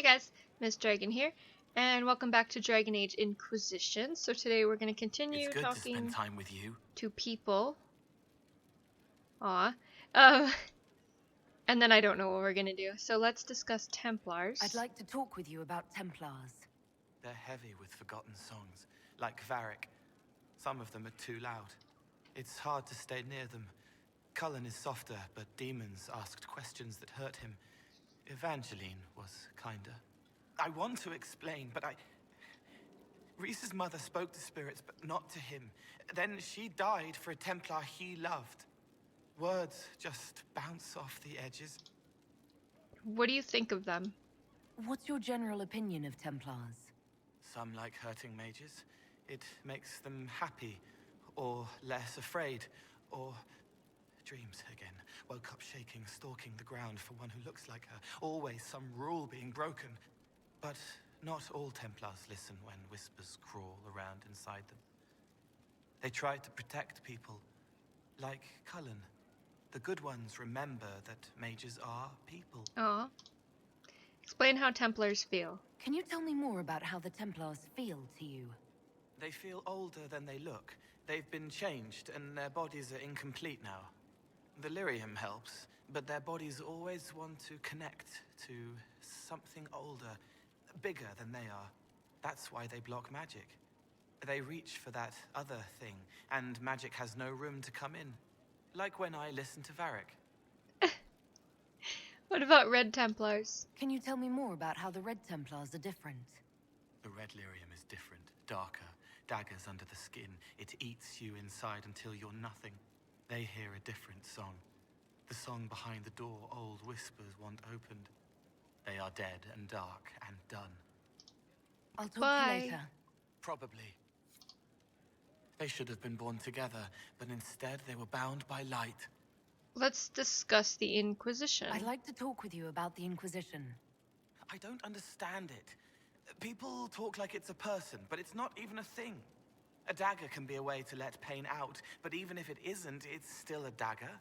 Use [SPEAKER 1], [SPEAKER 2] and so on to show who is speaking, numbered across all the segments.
[SPEAKER 1] Hey guys, Miss Dragon here, and welcome back to Dragon Age Inquisition. So today we're going to continue
[SPEAKER 2] It's good
[SPEAKER 1] talking
[SPEAKER 2] to spend time with you.
[SPEAKER 1] to people. Aw. And then I don't know what we're going to do. So let's discuss Templars.
[SPEAKER 3] I'd like to talk with you about Templars.
[SPEAKER 2] They're heavy with forgotten songs, like Varric. Some of them are too loud. It's hard to stay near them. Cullen is softer, but demons asked questions that hurt him. Evangeline was kinder. I want to explain, but Reese's mother spoke to spirits, but not to him. Then she died for a Templar he loved. Words just bounce off the edges.
[SPEAKER 1] What do you think of them?
[SPEAKER 3] What's your general opinion of Templars?
[SPEAKER 2] Some like hurting mages. It makes them happy, or less afraid, or dreams again. Woke up shaking, stalking the ground for one who looks like her. Always some rule being broken. But not all Templars listen when whispers crawl around inside them. They try to protect people, like Cullen. The good ones remember that mages are people.
[SPEAKER 1] Aw. Explain how Templars feel.
[SPEAKER 3] Can you tell me more about how the Templars feel to you?
[SPEAKER 2] They feel older than they look. They've been changed, and their bodies are incomplete now. The lyrium helps, but their bodies always want to connect to something older, bigger than they are. That's why they block magic. They reach for that other thing, and magic has no room to come in. Like when I listen to Varric.
[SPEAKER 1] What about Red Templars?
[SPEAKER 3] Can you tell me more about how the Red Templars are different?
[SPEAKER 2] The red lyrium is different, darker, daggers under the skin. It eats you inside until you're nothing. They hear a different song. The song behind the door old whispers want opened. They are dead and dark and done.
[SPEAKER 3] I'll talk to
[SPEAKER 1] Bye.
[SPEAKER 3] you later.
[SPEAKER 2] Probably. They should have been born together, but instead they were bound by light.
[SPEAKER 1] Let's discuss the Inquisition.
[SPEAKER 3] I'd like to talk with you about the Inquisition.
[SPEAKER 2] I don't understand it. People talk like it's a person, but it's not even a thing. A dagger can be a way to let pain out, but even if it isn't, it's still a dagger.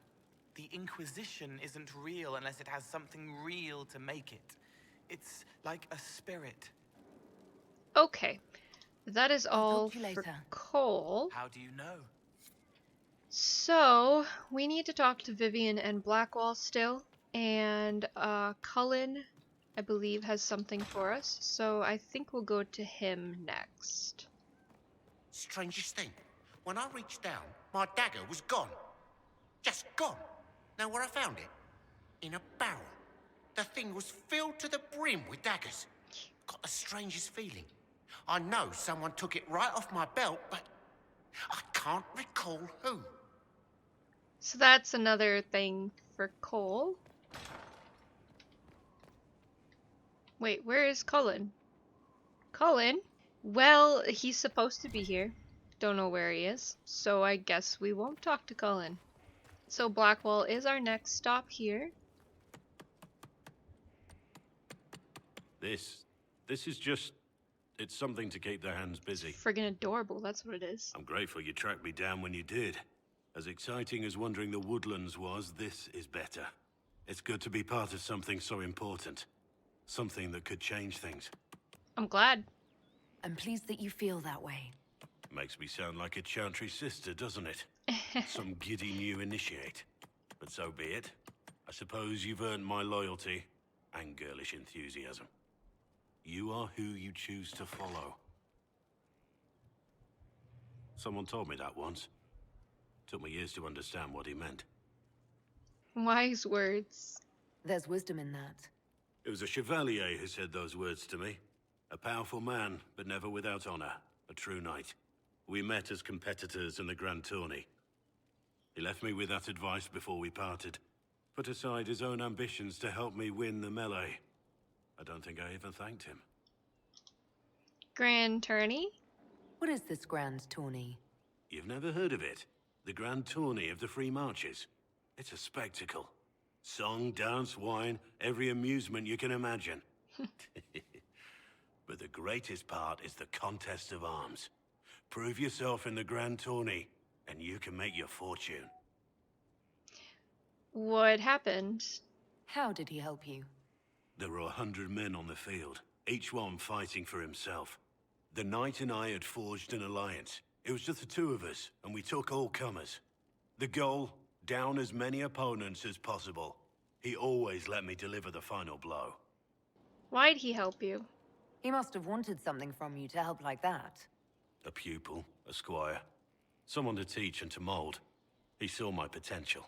[SPEAKER 2] The Inquisition isn't real unless it has something real to make it. It's like a spirit.
[SPEAKER 1] Okay. That is all
[SPEAKER 3] talk to you
[SPEAKER 1] for
[SPEAKER 3] later.
[SPEAKER 1] Cole.
[SPEAKER 2] How do you know?
[SPEAKER 1] So, we need to talk to Vivian and Blackwall still, and Cullen, I believe, has something for us, so I think we'll go to him next.
[SPEAKER 4] Strangest thing, when I reached down, my dagger was gone. Just gone. Know where I found it? In a barrel. The thing was filled to the brim with daggers. Got the strangest feeling. I know someone took it right off my belt, but I can't recall who.
[SPEAKER 1] So that's another thing for Cole. Wait, where is Cullen? Cullen? Well, he's supposed to be here. Don't know where he is, so I guess we won't talk to Cullen. So Blackwall is our next stop here.
[SPEAKER 5] This is just... it's something to keep their hands busy.
[SPEAKER 1] Friggin' adorable, that's what it is.
[SPEAKER 5] I'm grateful you tracked me down when you did. As exciting as wandering the woodlands was, this is better. It's good to be part of something so important. Something that could change things.
[SPEAKER 1] I'm glad.
[SPEAKER 3] I'm pleased that you feel that way.
[SPEAKER 5] Makes me sound like a chantry sister, doesn't it? Some giddy new initiate. But so be it. I suppose you've earned my loyalty and girlish enthusiasm. You are who you choose to follow. Someone told me that once. Took me years to understand what he meant.
[SPEAKER 1] Wise words.
[SPEAKER 3] There's wisdom in that.
[SPEAKER 5] It was a chevalier who said those words to me. A powerful man, but never without honor. A true knight. We met as competitors in the Grand Tourney. He left me with that advice before we parted. Put aside his own ambitions to help me win the melee. I don't think I even thanked him.
[SPEAKER 1] Grand Tourney?
[SPEAKER 3] What is this grand tourney?
[SPEAKER 5] You've never heard of it? The Grand Tourney of the Free Marches. It's a spectacle. Song, dance, wine, every amusement you can imagine. But the greatest part is the contest of arms. Prove yourself in the Grand Tourney, and you can make your fortune.
[SPEAKER 1] What happened?
[SPEAKER 3] How did he help you?
[SPEAKER 5] There were 100 men on the field, each one fighting for himself. The knight and I had forged an alliance. It was just the two of us, and we took all comers. The goal, down as many opponents as possible. He always let me deliver the final blow.
[SPEAKER 1] Why'd he help you?
[SPEAKER 3] He must have wanted something from you to help like that.
[SPEAKER 5] A pupil, a squire. Someone to teach and to mold. He saw my potential.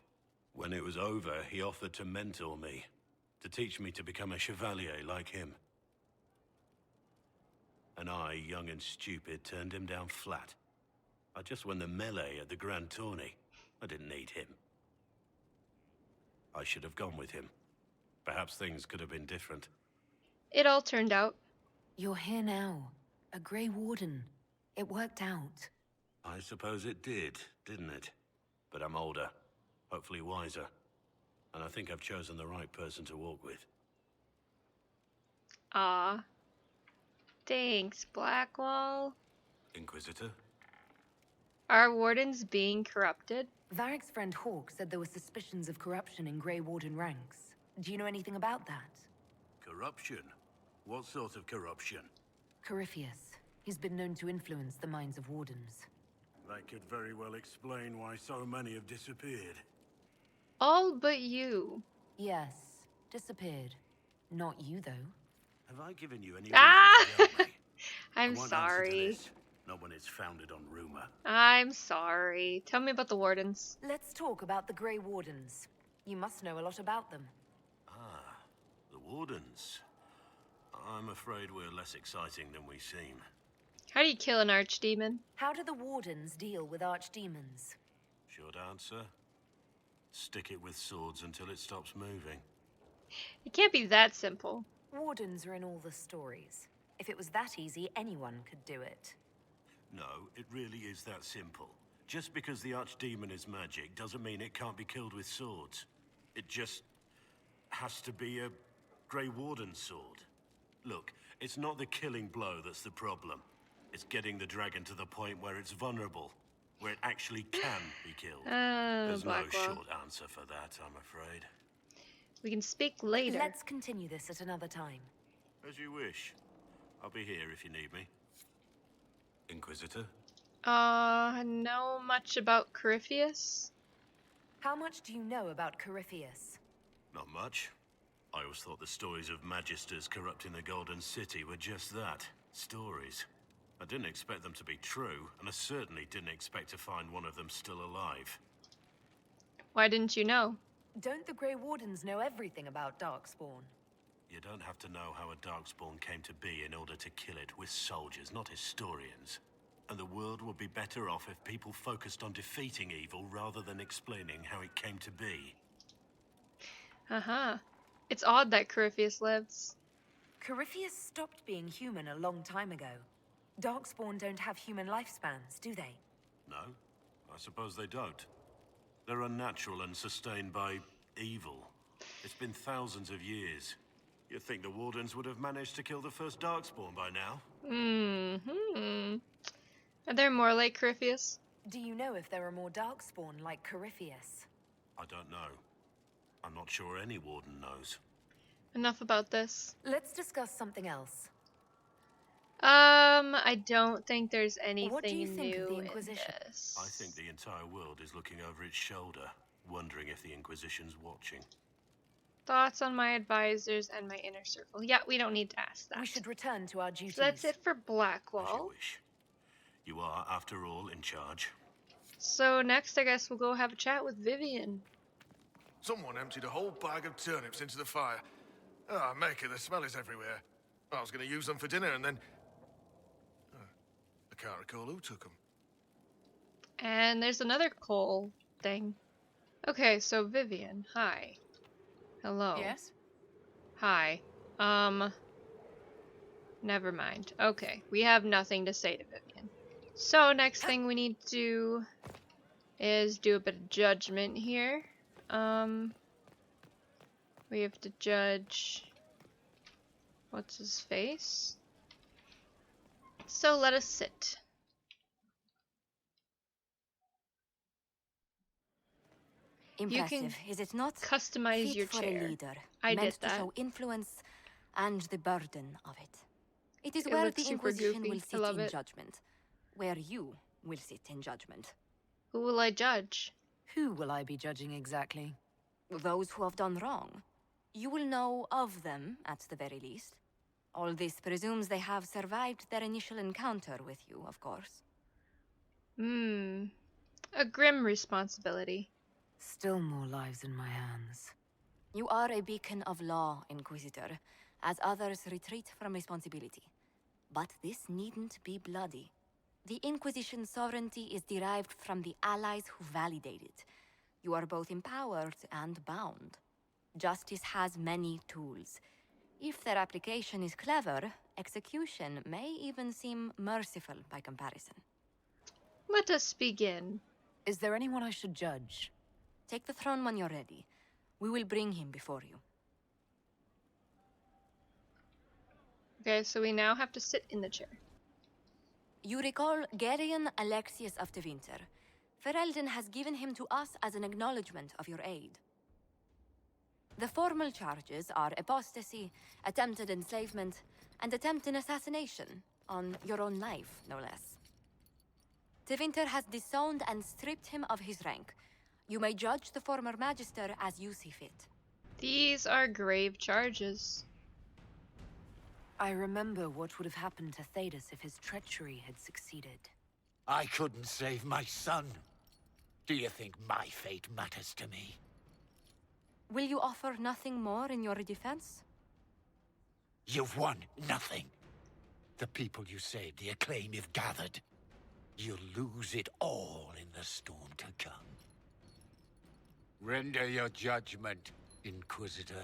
[SPEAKER 5] When it was over, he offered to mentor me. To teach me to become a chevalier like him. And I, young and stupid, turned him down flat. I just won the melee at the Grand Tourney. I didn't need him. I should have gone with him. Perhaps things could have been different.
[SPEAKER 1] It all turned out.
[SPEAKER 3] You're here now. A Grey Warden. It worked out.
[SPEAKER 5] I suppose it did, didn't it? But I'm older, hopefully wiser. And I think I've chosen the right person to walk with.
[SPEAKER 1] Ah. Thanks, Blackwall.
[SPEAKER 5] Inquisitor?
[SPEAKER 1] Are wardens being corrupted?
[SPEAKER 3] Varric's friend Hawk said there were suspicions of corruption in Grey Warden ranks. Do you know anything about that?
[SPEAKER 5] Corruption? What sort of corruption?
[SPEAKER 3] Corypheus. He's been known to influence the minds of wardens.
[SPEAKER 5] That could very well explain why so many have disappeared.
[SPEAKER 1] All but you.
[SPEAKER 3] Yes. Disappeared. Not you, though.
[SPEAKER 5] Have I given you any
[SPEAKER 1] Ah!
[SPEAKER 5] reason to doubt me? I
[SPEAKER 1] I'm
[SPEAKER 5] won't answer to
[SPEAKER 1] sorry.
[SPEAKER 5] this, not when it's founded on rumor.
[SPEAKER 1] I'm sorry. Tell me about the wardens.
[SPEAKER 3] Let's talk about the Grey Wardens. You must know a lot about them.
[SPEAKER 5] Ah, the Wardens. I'm afraid we're less exciting than we seem.
[SPEAKER 1] How do you kill an archdemon?
[SPEAKER 3] How do the Wardens deal with archdemons?
[SPEAKER 5] Short answer. Stick it with swords until it stops moving.
[SPEAKER 1] It can't be that simple.
[SPEAKER 3] Wardens are in all the stories. If it was that easy, anyone could do it.
[SPEAKER 5] No, it really is that simple. Just because the archdemon is magic doesn't mean it can't be killed with swords. It just has to be a Grey Warden sword. Look, it's not the killing blow that's the problem. It's getting the dragon to the point where it's vulnerable, where it actually can be killed. There's no
[SPEAKER 1] Blackwall.
[SPEAKER 5] short answer for that, I'm afraid.
[SPEAKER 1] We can speak later.
[SPEAKER 3] Let's continue this at another time.
[SPEAKER 5] As you wish. I'll be here if you need me. Inquisitor?
[SPEAKER 1] Know much about Corypheus?
[SPEAKER 3] How much do you know about Corypheus?
[SPEAKER 5] Not much. I always thought the stories of magisters corrupting the Golden City were just that. Stories. I didn't expect them to be true, and I certainly didn't expect to find one of them still alive.
[SPEAKER 1] Why didn't you know?
[SPEAKER 3] Don't the Grey Wardens know everything about Darkspawn?
[SPEAKER 5] You don't have to know how a Darkspawn came to be in order to kill it. We're soldiers, not historians. And the world would be better off if people focused on defeating evil rather than explaining how it came to be.
[SPEAKER 1] Uh-huh. It's odd that Corypheus lives.
[SPEAKER 3] Corypheus stopped being human a long time ago. Darkspawn don't have human lifespans, do they?
[SPEAKER 5] No, I suppose they don't. They're unnatural and sustained by evil. It's been thousands of years. You'd think the Wardens would have managed to kill the first Darkspawn by now.
[SPEAKER 1] Mm-hmm. Are there more like Corypheus?
[SPEAKER 3] Do you know if there are more Darkspawn like Corypheus?
[SPEAKER 5] I don't know. I'm not sure any Warden knows.
[SPEAKER 1] Enough about this.
[SPEAKER 3] Let's discuss something else.
[SPEAKER 1] I don't think there's anything
[SPEAKER 3] What do you think
[SPEAKER 1] new
[SPEAKER 3] of the
[SPEAKER 1] in
[SPEAKER 3] Inquisition?
[SPEAKER 1] this.
[SPEAKER 5] I think the entire world is looking over its shoulder, wondering if the Inquisition's watching.
[SPEAKER 1] Thoughts on my advisors and my inner circle. Yeah, we don't need to ask that.
[SPEAKER 3] We should return to our duties.
[SPEAKER 1] So that's it for
[SPEAKER 5] As you
[SPEAKER 1] Blackwall.
[SPEAKER 5] wish. You are, after all, in charge.
[SPEAKER 1] So next, I guess we'll go have a chat with Vivian.
[SPEAKER 6] Someone emptied a whole bag of turnips into the fire. Ah, Maker, the smell is everywhere. I was going to use them for dinner and then... I can't recall who took them.
[SPEAKER 1] And there's another coal thing. Okay, so Vivian, hi. Hello.
[SPEAKER 3] Yes?
[SPEAKER 1] Hi. Never mind. Okay, we have nothing to say to Vivian. So next thing we need to do is do a bit of judgment here. We have to judge... what's his face? So let us sit.
[SPEAKER 7] Impressive, is it not?
[SPEAKER 1] Customize
[SPEAKER 7] Fit
[SPEAKER 1] your
[SPEAKER 7] for
[SPEAKER 1] chair.
[SPEAKER 7] a leader,
[SPEAKER 1] I
[SPEAKER 7] meant
[SPEAKER 1] did
[SPEAKER 7] to
[SPEAKER 1] that.
[SPEAKER 7] show influence
[SPEAKER 3] and the burden of it. It is
[SPEAKER 1] It
[SPEAKER 3] where
[SPEAKER 1] looks
[SPEAKER 3] the
[SPEAKER 1] super
[SPEAKER 3] Inquisition
[SPEAKER 1] goofy.
[SPEAKER 3] will
[SPEAKER 1] I
[SPEAKER 3] sit
[SPEAKER 1] love
[SPEAKER 3] in
[SPEAKER 1] it.
[SPEAKER 3] judgment. Where you will sit in judgment.
[SPEAKER 1] Who will I judge?
[SPEAKER 3] Who will I be judging exactly? Those who have done wrong. You will know of them, at the very least. All this presumes they have survived their initial encounter with you, of course.
[SPEAKER 1] A grim responsibility.
[SPEAKER 3] Still more lives in my hands. You are a beacon of law, Inquisitor, as others retreat from responsibility. But this needn't be bloody. The Inquisition's sovereignty is derived from the allies who validate it. You are both empowered and bound. Justice has many tools. If their application is clever, execution may even seem merciful by comparison.
[SPEAKER 1] Let us begin.
[SPEAKER 3] Is there anyone I should judge? Take the throne when you're ready. We will bring him before you.
[SPEAKER 1] Okay, so we now have to sit in the chair.
[SPEAKER 3] You recall Gerion Alexius of the Winter. Ferelden has given him to us as an acknowledgement of your aid. The formal charges are apostasy, attempted enslavement, and attempted assassination, on your own life, no less. De Winter has disowned and stripped him of his rank. You may judge the former magister as you see fit.
[SPEAKER 1] These are grave charges.
[SPEAKER 3] I remember what would have happened to Thedas if his treachery had succeeded.
[SPEAKER 4] I couldn't save my son. Do you think my fate matters to me?
[SPEAKER 3] Will you offer nothing more in your defense?
[SPEAKER 4] You've won nothing. The people you saved, the acclaim you've gathered. You'll lose it all in the storm to come. Render your judgment, Inquisitor.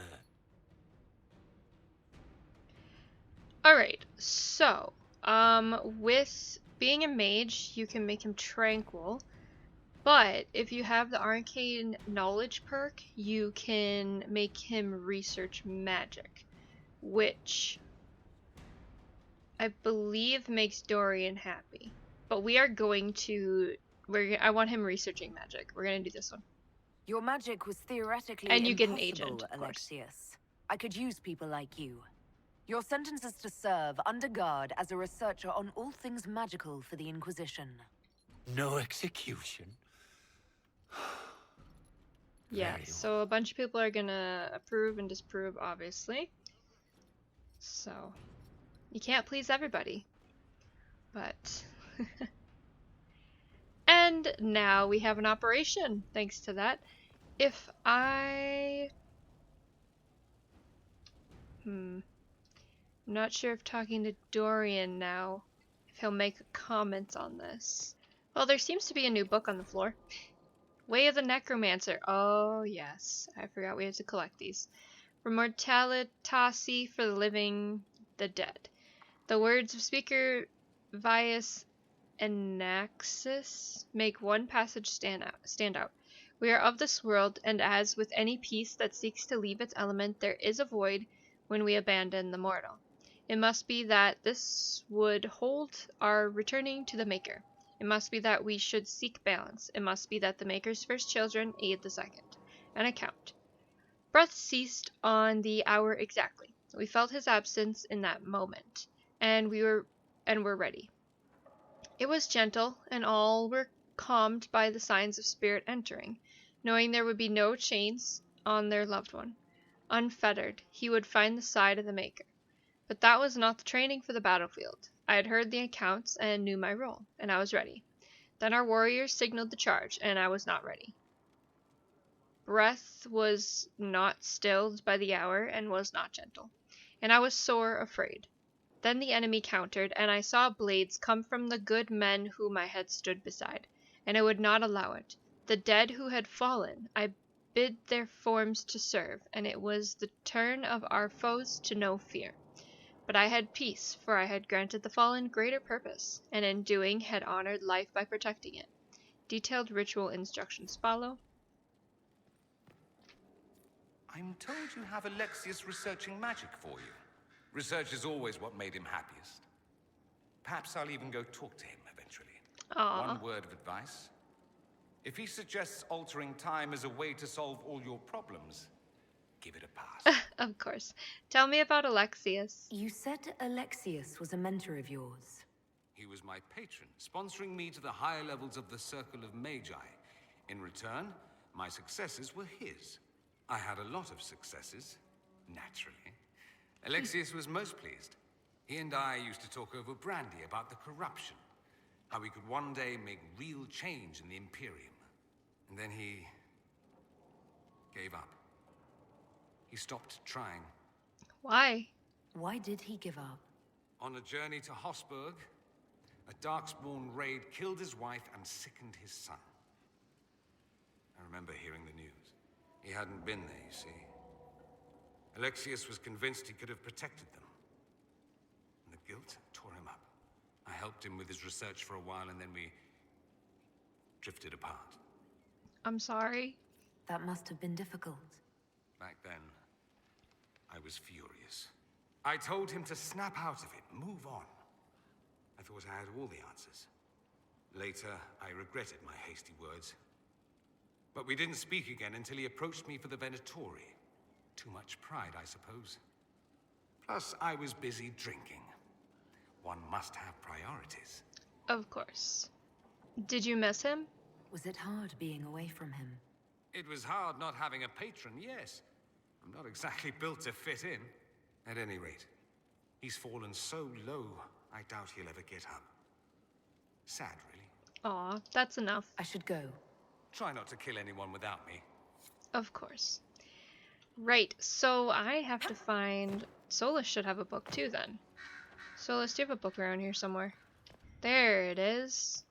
[SPEAKER 1] Alright, so, with being a mage, you can make him tranquil. But if you have the arcane knowledge perk, you can make him research magic, which I believe makes Dorian happy. But we are going to, I want him researching magic. We're going to do this one.
[SPEAKER 3] Your magic was theoretically
[SPEAKER 1] And you get an
[SPEAKER 3] impossible,
[SPEAKER 1] agent, of course.
[SPEAKER 3] Alexius. I could use people like you. Your sentence is to serve under guard as a researcher on all things magical for the Inquisition.
[SPEAKER 4] No execution?
[SPEAKER 1] Yeah,
[SPEAKER 4] Very
[SPEAKER 1] so a bunch of people are gonna approve and disapprove, obviously. So, you can't please everybody. But... And now we have an operation, thanks to that. If I... I'm not sure if talking to Dorian now, if he'll make comments on this. Well, there seems to be a new book on the floor. Way of the Necromancer. Oh, yes. I forgot we had to collect these. Immortalitasi for the living, the dead. The words of speaker Vias Anaxis make one passage stand out. We are of this world, and as with any piece that seeks to leave its element, there is a void when we abandon the mortal. It must be that this would hold our returning to the Maker. It must be that we should seek balance. It must be that the Maker's first children aid the second. An account. Breath ceased on the hour exactly. We felt his absence in that moment, and were ready. It was gentle, and all were calmed by the signs of spirit entering, knowing there would be no chains on their loved one. Unfettered, he would find the side of the Maker. But that was not the training for the battlefield. I had heard the accounts and knew my role, and I was ready. Then our warriors signaled the charge, and I was not ready. Breath was not stilled by the hour and was not gentle, and I was sore afraid. Then the enemy countered, and I saw blades come from the good men whom I had stood beside, and I would not allow it. The dead who had fallen, I bid their forms to serve, and it was the turn of our foes to know fear. But I had peace, for I had granted the fallen greater purpose, and in doing had honored life by protecting it. Detailed ritual instructions follow.
[SPEAKER 7] I'm told you have Alexius researching magic for you. Research is always what made him happiest. Perhaps I'll even go talk to him eventually.
[SPEAKER 1] Aww.
[SPEAKER 7] One word of advice. If he suggests altering time as a way to solve all your problems, give it a pass.
[SPEAKER 1] Of course. Tell me about Alexius.
[SPEAKER 3] You said Alexius was a mentor of yours.
[SPEAKER 7] He was my patron, sponsoring me to the higher levels of the Circle of Magi. In return, my successes were his. I had a lot of successes, naturally. Alexius was most pleased. He and I used to talk over brandy about the corruption, how we could one day make real change in the Imperium. And then he gave up. He stopped trying.
[SPEAKER 1] Why?
[SPEAKER 3] Why did he give up?
[SPEAKER 7] On a journey to Hosburg, a Darkspawn raid killed his wife and sickened his son. I remember hearing the news. He hadn't been there, you see. Alexius was convinced he could have protected them. And the guilt tore him up. I helped him with his research for a while, and then we drifted apart.
[SPEAKER 1] I'm sorry.
[SPEAKER 3] That must have been difficult.
[SPEAKER 7] Back then, I was furious. I told him to snap out of it, move on. I thought I had all the answers. Later, I regretted my hasty words. But we didn't speak again until he approached me for the Venatori. Too much pride, I suppose. Plus, I was busy drinking. One must have priorities.
[SPEAKER 1] Of course. Did you miss him?
[SPEAKER 3] Was it hard being away from him?
[SPEAKER 7] It was hard not having a patron, yes. I'm not exactly built to fit in. At any rate, he's fallen so low, I doubt he'll ever get up. Sad, really.
[SPEAKER 1] Aw, that's enough.
[SPEAKER 3] I should go.
[SPEAKER 7] Try not to kill anyone without me.
[SPEAKER 1] Of course. Right, so I have to find... Solas should have a book too, then. Solas, do you have a book around here somewhere? There it is.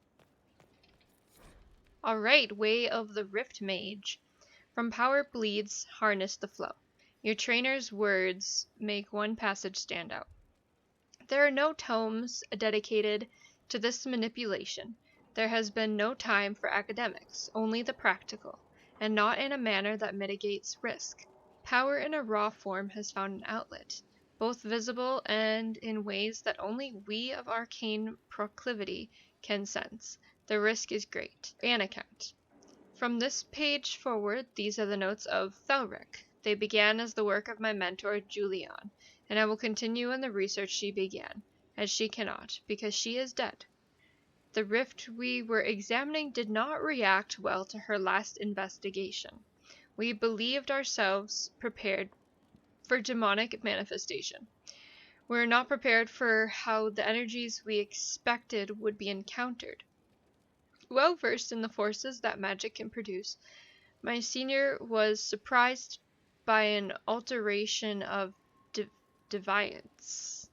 [SPEAKER 1] Alright, Way of the Rift Mage. From power bleeds, harness the flow. Your trainer's words make one passage stand out. There are no tomes dedicated to this manipulation. There has been no time for academics, only the practical, and not in a manner that mitigates risk. Power in a raw form has found an outlet, both visible and in ways that only we of arcane proclivity can sense. The risk is great. An account. From this page forward, these are the notes of Thelric. They began as the work of my mentor, Julian, and I will continue in the research she began, as she cannot, because she is dead. The rift we were examining did not react well to her last investigation. We believed ourselves prepared for demonic manifestation. We were not prepared for how the energies we expected would be encountered. Well versed in the forces that magic can produce, my senior was surprised by an alteration of deviance.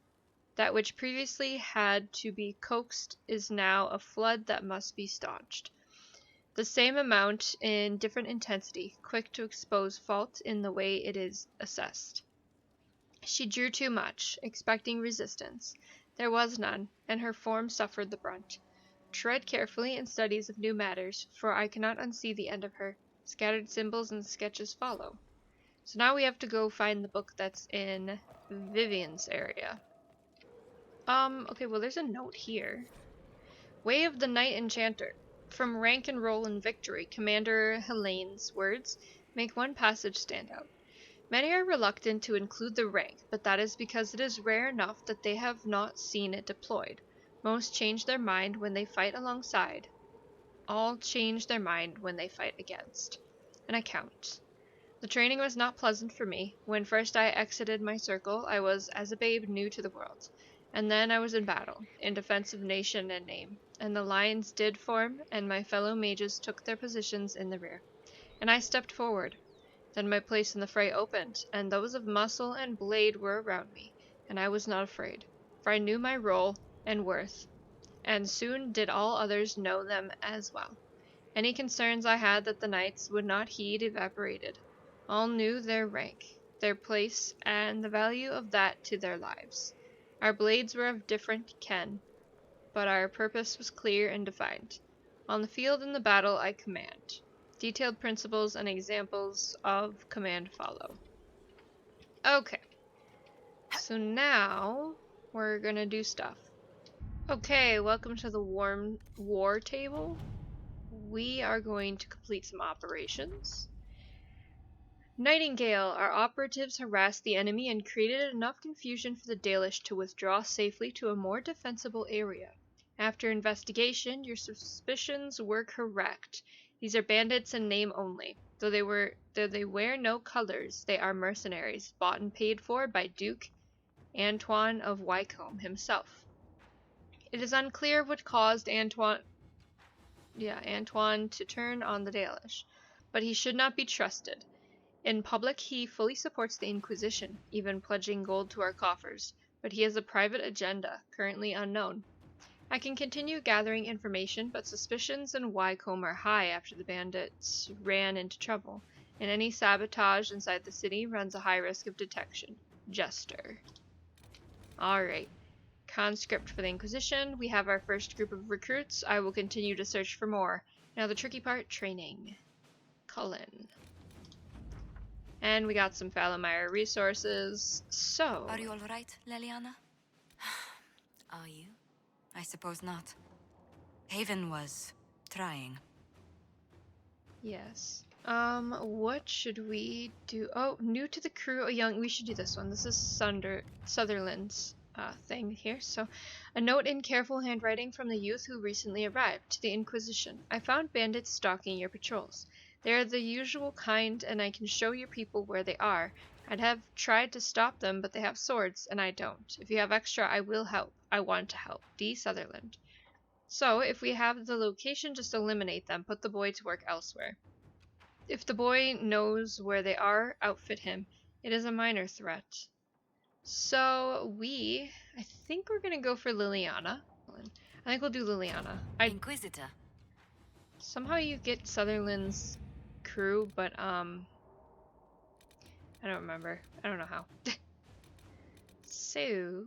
[SPEAKER 1] That which previously had to be coaxed is now a flood that must be staunched. The same amount in different intensity, quick to expose fault in the way it is assessed. She drew too much, expecting resistance. There was none, and her form suffered the brunt. Tread carefully in studies of new matters, for I cannot unsee the end of her. Scattered symbols and sketches follow. So now we have to go find the book that's in Vivian's area. Okay, well there's a note here. Way of the Knight Enchanter. From rank and roll in victory, Commander Helene's words make one passage stand out. Many are reluctant to include the rank, but that is because it is rare enough that they have not seen it deployed. Most change their mind when they fight alongside. All change their mind when they fight against. An account. The training was not pleasant for me. When first I exited my circle, I was as a babe new to the world. And then I was in battle, in defense of nation and name. And the lines did form, and my fellow mages took their positions in the rear. And I stepped forward. Then my place in the fray opened, and those of muscle and blade were around me, and I was not afraid, for I knew my role and worth, and soon did all others know them as well. Any concerns I had that the knights would not heed evaporated. All knew their rank, their place, and the value of that to their lives. Our blades were of different ken, but our purpose was clear and defined. On the field in the battle I command. Detailed principles and examples of command follow. Okay. So now we're gonna do stuff. Okay, welcome to the war table. We are going to complete some operations. Nightingale, our operatives harassed the enemy and created enough confusion for the Dalish to withdraw safely to a more defensible area. After investigation, your suspicions were correct. These are bandits in name only. Though they wear no colors, they are mercenaries, bought and paid for by Duke Antoine of Wycombe himself. It is unclear what caused Antoine to turn on the Dalish, but he should not be trusted. In public, he fully supports the Inquisition, even pledging gold to our coffers, but he has a private agenda, currently unknown. I can continue gathering information, but suspicions in Wycombe are high after the bandits ran into trouble, and any sabotage inside the city runs a high risk of detection. Jester. Alright. Conscript for the Inquisition. We have our first group of recruits. I will continue to search for more. Now the tricky part, training. Cullen. And we got some Falomire resources, so...
[SPEAKER 3] Are you alright, Leliana? Are you? I suppose not. Haven was trying.
[SPEAKER 1] Yes. What should we do? Oh, new to the crew, a young... We should do this one. This is Sutherland's thing here. So, a note in careful handwriting from the youth who recently arrived to the Inquisition. I found bandits stalking your patrols. They are the usual kind, and I can show your people where they are. I'd have tried to stop them, but they have swords, and I don't. If you have extra, I will help. I want to help. D. Sutherland. So, if we have the location, just eliminate them. Put the boy to work elsewhere. If the boy knows where they are, outfit him. It is a minor threat. So, I think we're going to go for Liliana. I think we'll do Liliana.
[SPEAKER 3] Inquisitor.
[SPEAKER 1] Somehow you get Sutherland's crew, but I don't remember. I don't know how. So,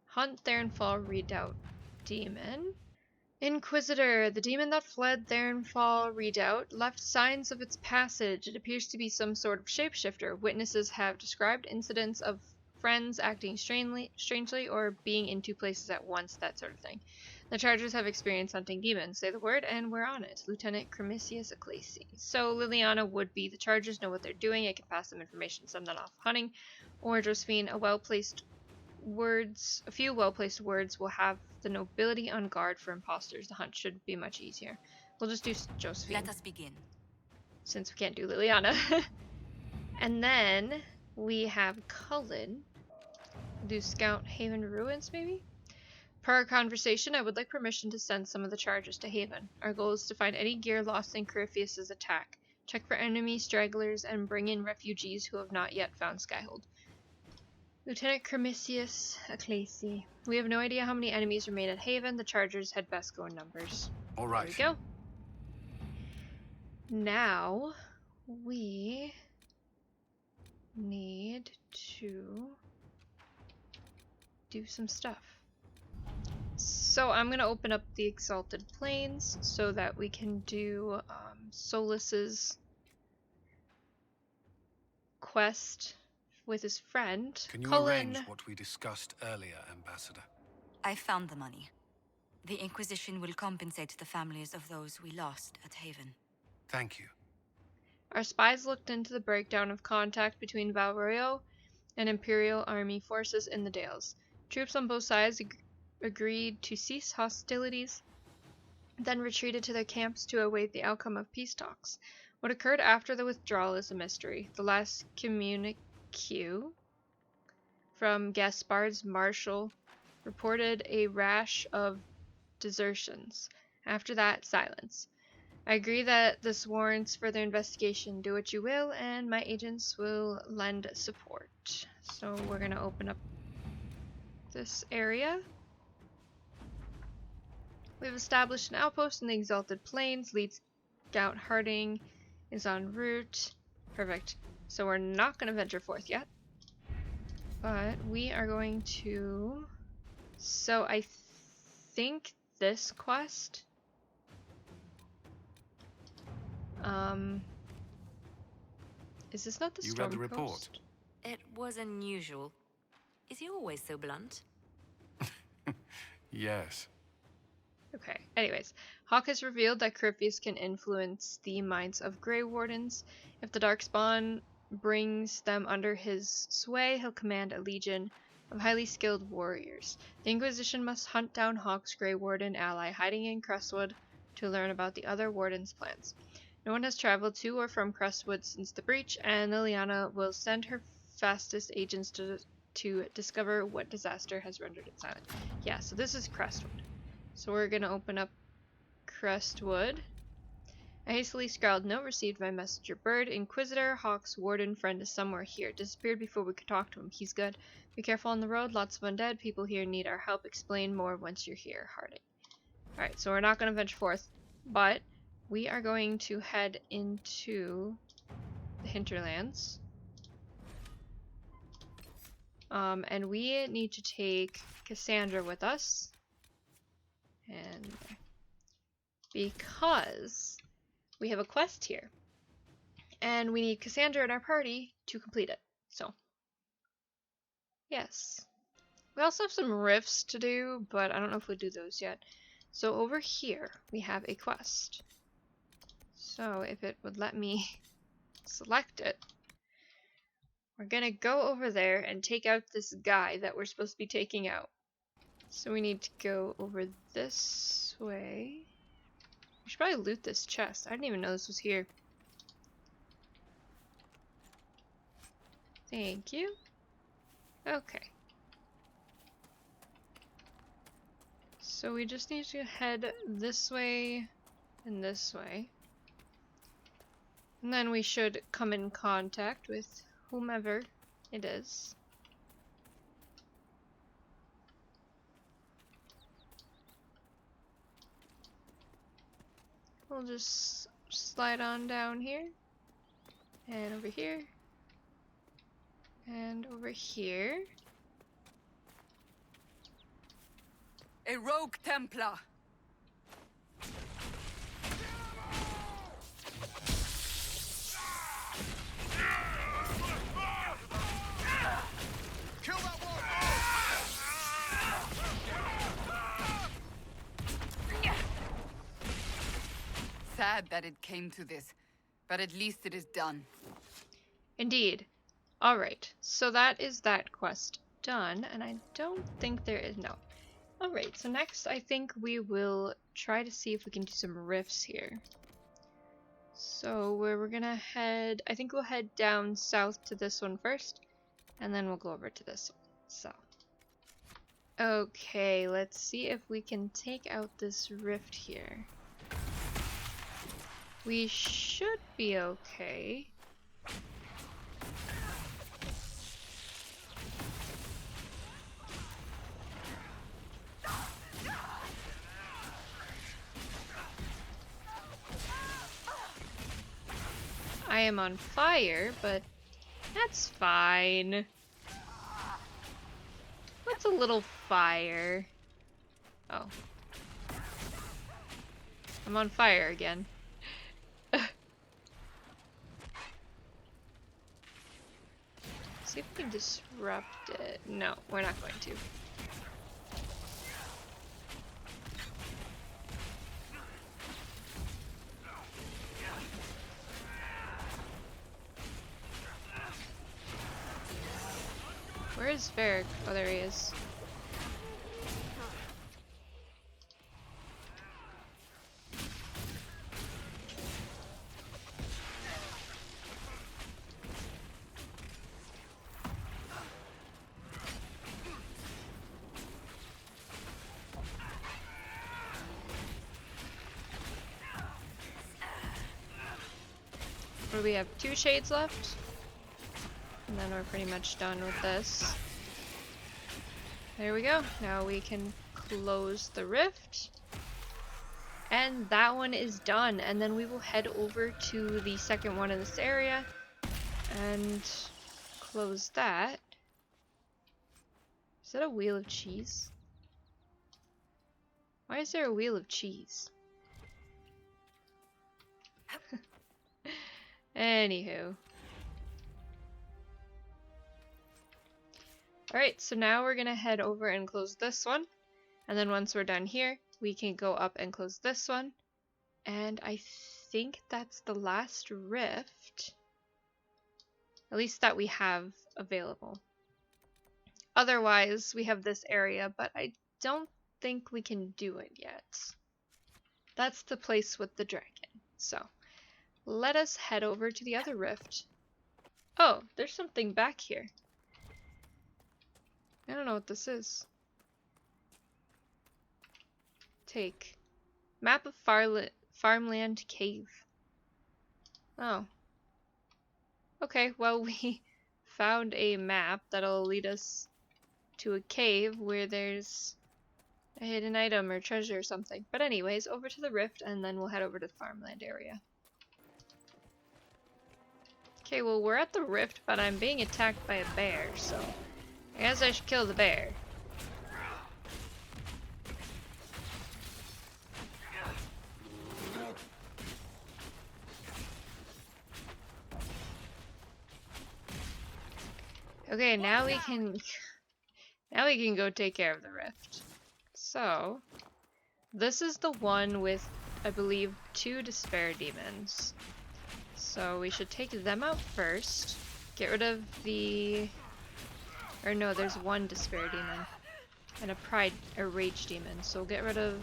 [SPEAKER 1] hunt Thernfall Redoubt demon. Inquisitor, the demon that fled Thernfall Redoubt left signs of its passage. It appears to be some sort of shapeshifter. Witnesses have described incidents of friends acting strangely or being in two places at once, that sort of thing. The Chargers have experience hunting demons. Say the word and we're on it. Lieutenant Cremisius Aclacy. So Liliana would be the Chargers, know what they're doing. I can pass them information, send them off hunting. Or Josephine, a few well-placed words will have the nobility on guard for imposters. The hunt should be much easier. We'll just do Josephine.
[SPEAKER 3] Let us begin.
[SPEAKER 1] Since we can't do Liliana. And then we have Cullen. Do Scout Haven Ruins, maybe? Per our conversation, I would like permission to send some of the Chargers to Haven. Our goal is to find any gear lost in Corypheus' attack. Check for enemy stragglers and bring in refugees who have not yet found Skyhold. Lieutenant Cremisius Aclacy. We have no idea how many enemies remain at Haven. The Chargers had best go in numbers.
[SPEAKER 6] All right.
[SPEAKER 1] There we go. Now, we need to do some stuff. So I'm going to open up the Exalted Plains so that we can do Solas's quest with his friend.
[SPEAKER 8] Can you
[SPEAKER 1] Cullen.
[SPEAKER 8] arrange what we discussed earlier, Ambassador?
[SPEAKER 3] I found the money. The Inquisition will compensate the families of those we lost at Haven.
[SPEAKER 8] Thank you.
[SPEAKER 1] Our spies looked into the breakdown of contact between Valroyo and Imperial Army forces in the Dales. Troops on both sides agreed to cease hostilities, then retreated to their camps to await the outcome of peace talks. What occurred after the withdrawal is a mystery. The last communique from Gaspard's marshal reported a rash of desertions. After that, silence. I agree that this warrants further investigation. Do what you will, and my agents will lend support. So we're going to open up this area. We've established an outpost in the Exalted Plains. Lead Scout Harding is en route. Perfect. So we're not going to venture forth yet. But we are going to... So I think this quest... Is this not the
[SPEAKER 8] You
[SPEAKER 1] Storm
[SPEAKER 8] read the report?
[SPEAKER 1] Coast?
[SPEAKER 3] It was unusual. Is he always so blunt?
[SPEAKER 8] Yes.
[SPEAKER 1] Okay, anyways. Hawk has revealed that Corypheus can influence the minds of Grey Wardens. If the Darkspawn brings them under his sway, he'll command a legion of highly skilled warriors. The Inquisition must hunt down Hawk's Grey Warden ally hiding in Crestwood to learn about the other Warden's plans. No one has traveled to or from Crestwood since the breach, and Liliana will send her fastest agents to discover what disaster has rendered it silent. Yeah, so this is Crestwood. So we're gonna open up Crestwood. A hastily scrawled note received by Messenger Bird. Inquisitor Hawk's Warden friend is somewhere here. Disappeared before we could talk to him. He's good. Be careful on the road. Lots of undead. People here need our help. Explain more once you're here. Harding. Alright, so we're not going to venture forth, but we are going to head into the Hinterlands. And we need to take Cassandra with us. And because we have a quest here. And we need Cassandra in our party to complete it. So, yes. We also have some rifts to do, but I don't know if we'll do those yet. So over here, we have a quest. So if it would let me select it, we're gonna go over there and take out this guy that we're supposed to be taking out. So we need to go over this way. We should probably loot this chest. I didn't even know this was here. Thank you. Okay. So we just need to head this way and this way. And then we should come in contact with whomever it is. We'll just slide on down here. And over here. And over here.
[SPEAKER 9] A rogue Templar.
[SPEAKER 6] Kill that one!
[SPEAKER 9] Sad that it came to this, but at least it is done.
[SPEAKER 1] Indeed. Alright, so that is that quest done, and I don't think there is... no. Alright, so next I think we will try to see if we can do some rifts here. So where we're gonna head... I think we'll head down south to this one first, and then we'll go over to this one. So. Okay, let's see if we can take out this rift here. We should be okay. I am on fire, but that's fine. What's a little fire? Oh. I'm on fire again. See if we can disrupt it. No, we're not going to. Where is Varric? Oh, there he is. What do we have? 2 shades left? And then we're pretty much done with this. There we go. Now we can close the rift. And that one is done. And then we will head over to the second one in this area and close that. Is that a wheel of cheese? Why is there a wheel of cheese? Anywho. Alright, so now we're gonna head over and close this one. And then once we're done here, we can go up and close this one. And I think that's the last rift. At least that we have available. Otherwise, we have this area, but I don't think we can do it yet. That's the place with the dragon. So, let us head over to the other rift. Oh, there's something back here. I don't know what this is. Take. Map of Farmland Cave. Oh. Okay, well we found a map that'll lead us to a cave where there's a hidden item or treasure or something. But anyways, over to the rift and then we'll head over to the farmland area. Okay, well we're at the rift, but I'm being attacked by a bear, so I guess I should kill the bear. Okay, now we can go take care of the rift. So, this is the one with, I believe, 2 despair demons. So we should take them out first. Get rid of the, or no, there's 1 despair demon and a rage demon. So we'll get rid of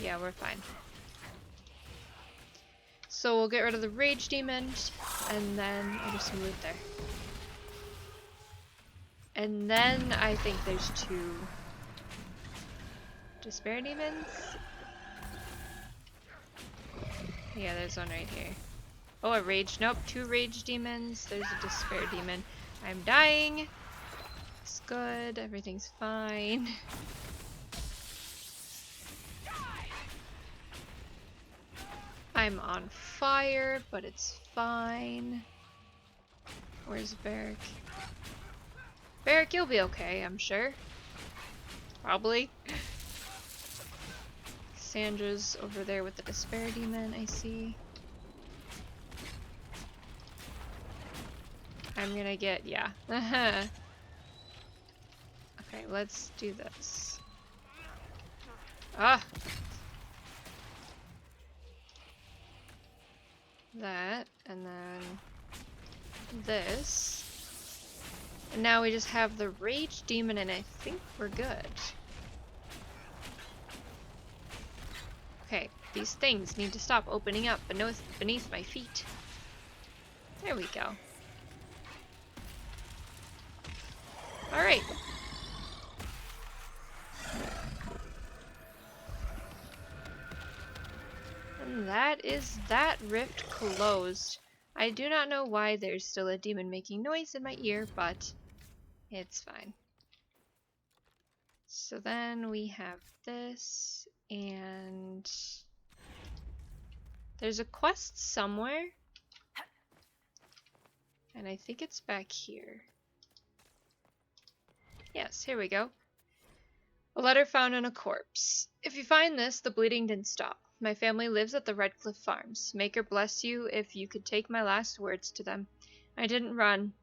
[SPEAKER 1] yeah, we're fine. So we'll get rid of the rage demon, and then there's some loot there. And then I think there's 2 despair demons. Yeah, there's one right here. Oh, a rage. Nope, 2 rage demons. There's a despair demon. I'm dying. It's good. Everything's fine. I'm on fire, but it's fine. Where's Barrick? Barrick, you'll be okay, I'm sure. Probably. Sandra's over there with the despair demon, I see. I'm gonna get, yeah. Okay, let's do this. Ah! That, and then this. And now we just have the rage demon, and I think we're good. Okay, these things need to stop opening up beneath my feet. There we go. Alright. And that is that rift closed. I do not know why there's still a demon making noise in my ear, but it's fine. So then we have this, and there's a quest somewhere, and I think it's back here. Yes, here we go. A letter found in a corpse. If you find this, the bleeding didn't stop. My family lives at the Redcliffe Farms. Maker bless you if you could take my last words to them. I didn't run.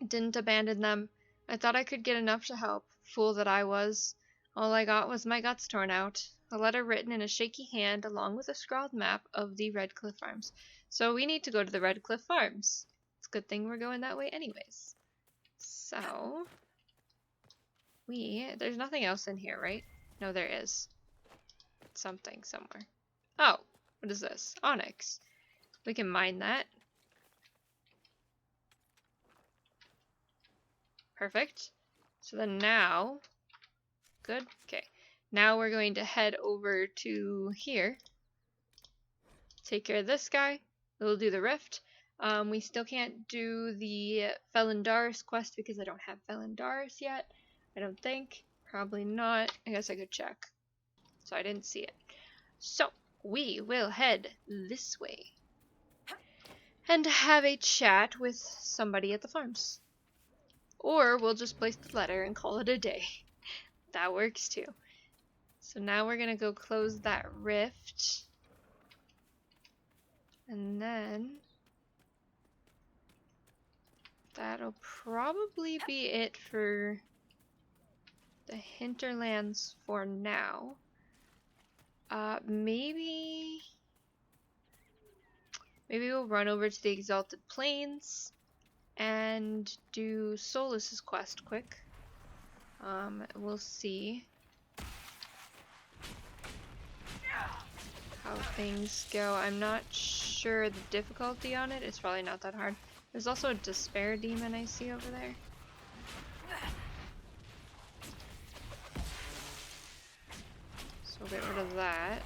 [SPEAKER 1] Didn't abandon them. I thought I could get enough to help. Fool that I was. All I got was my guts torn out. A letter written in a shaky hand along with a scrawled map of the Redcliffe Farms. So we need to go to the Redcliffe Farms. It's a good thing we're going that way anyways. So there's nothing else in here, right? No, there is. Something somewhere. Oh, what is this? Onyx. We can mine that. Perfect. So then now, good. Okay. Now we're going to head over to here. Take care of this guy. We'll do the rift. We still can't do the Felondaris quest because I don't have Felondaris yet. I don't think. Probably not. I guess I could check. So I didn't see it. So we will head this way and have a chat with somebody at the farms. Or we'll just place the letter and call it a day. That works too. So now we're gonna go close that rift. And then that'll probably be it for the Hinterlands for now. Maybe we'll run over to the Exalted Plains and do Solas's quest quick. We'll see how things go. I'm not sure the difficulty on it. It's probably not that hard. There's also a despair demon I see over there. So we'll get rid of that.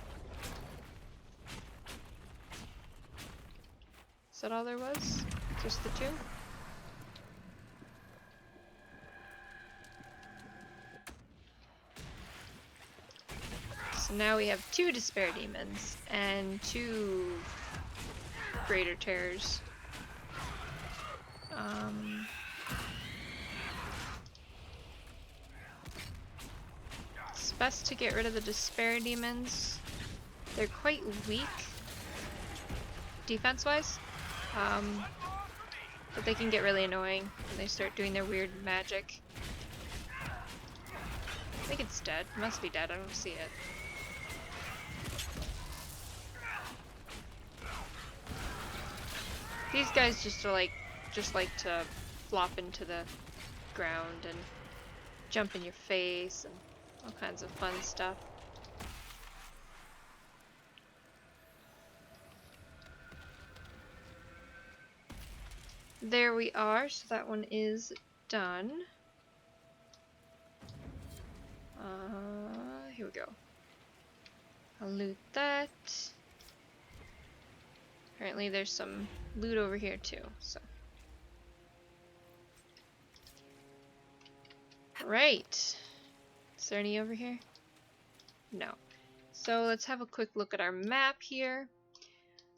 [SPEAKER 1] Is that all there was? Just the two? So now we have 2 despair demons and 2 greater terrors. It's best to get rid of the despair demons. They're quite weak defense-wise, but they can get really annoying when they start doing their weird magic. I think it's dead. It must be dead. I don't see it. These guys just like to flop into the ground and jump in your face and all kinds of fun stuff. There we are, so that one is done. Here we go. I'll loot that. Apparently there's some loot over here too, so. Right. Is there any over here? No. So let's have a quick look at our map here.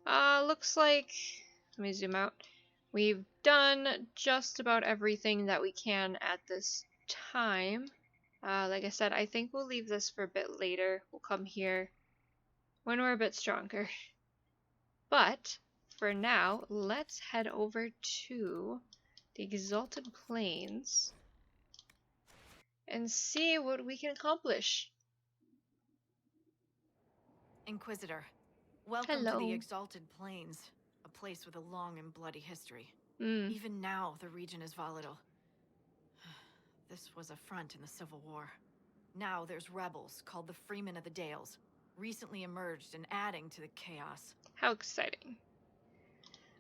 [SPEAKER 1] Looks like, let me zoom out. We've done just about everything that we can at this time. Like I said, I think we'll leave this for a bit later. We'll come here when we're a bit stronger. But for now, let's head over to the Exalted Plains and see what we can accomplish.
[SPEAKER 3] Inquisitor, welcome
[SPEAKER 1] Hello.
[SPEAKER 3] to the Exalted Plains, a place with a long and bloody history.
[SPEAKER 1] Mm.
[SPEAKER 3] Even now, the region is volatile. This was a front in the Civil War. Now there's rebels called the Freemen of the Dales, recently emerged and adding to the chaos.
[SPEAKER 1] How exciting.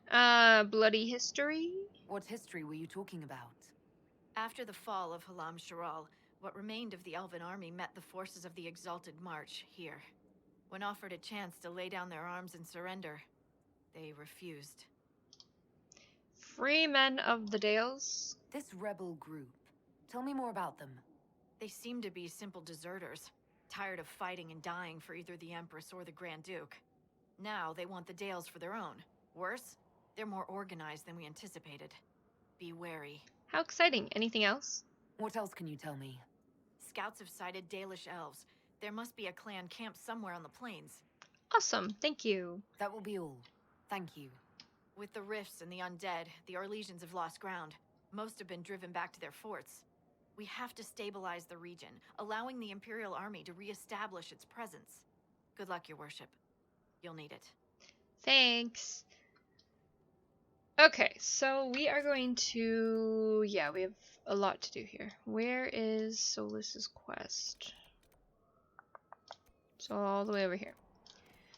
[SPEAKER 1] Bloody history?
[SPEAKER 3] What history were you talking about? After the fall of Halam Sharal, what remained of the Elven army met the forces of the Exalted March here. When offered a chance to lay down their arms and surrender, they refused.
[SPEAKER 1] Freemen of the Dales?
[SPEAKER 3] This rebel group, tell me more about them. They seem to be simple deserters, tired of fighting and dying for either the Empress or the Grand Duke. Now they want the Dales for their own. Worse, they're more organized than we anticipated. Be wary.
[SPEAKER 1] How exciting. Anything else?
[SPEAKER 3] What else can you tell me? Scouts have sighted Dalish elves. There must be a clan camped somewhere on the plains.
[SPEAKER 1] Awesome. Thank you.
[SPEAKER 3] That will be all. Thank you. With the rifts and the undead, the Orlesians have lost ground. Most have been driven back to their forts. We have to stabilize the region, allowing the Imperial Army to re-establish its presence. Good luck, Your Worship. You'll need it.
[SPEAKER 1] Thanks. Okay, so we are going to... Yeah, we have a lot to do here. Where is Solas's quest? So all the way over here.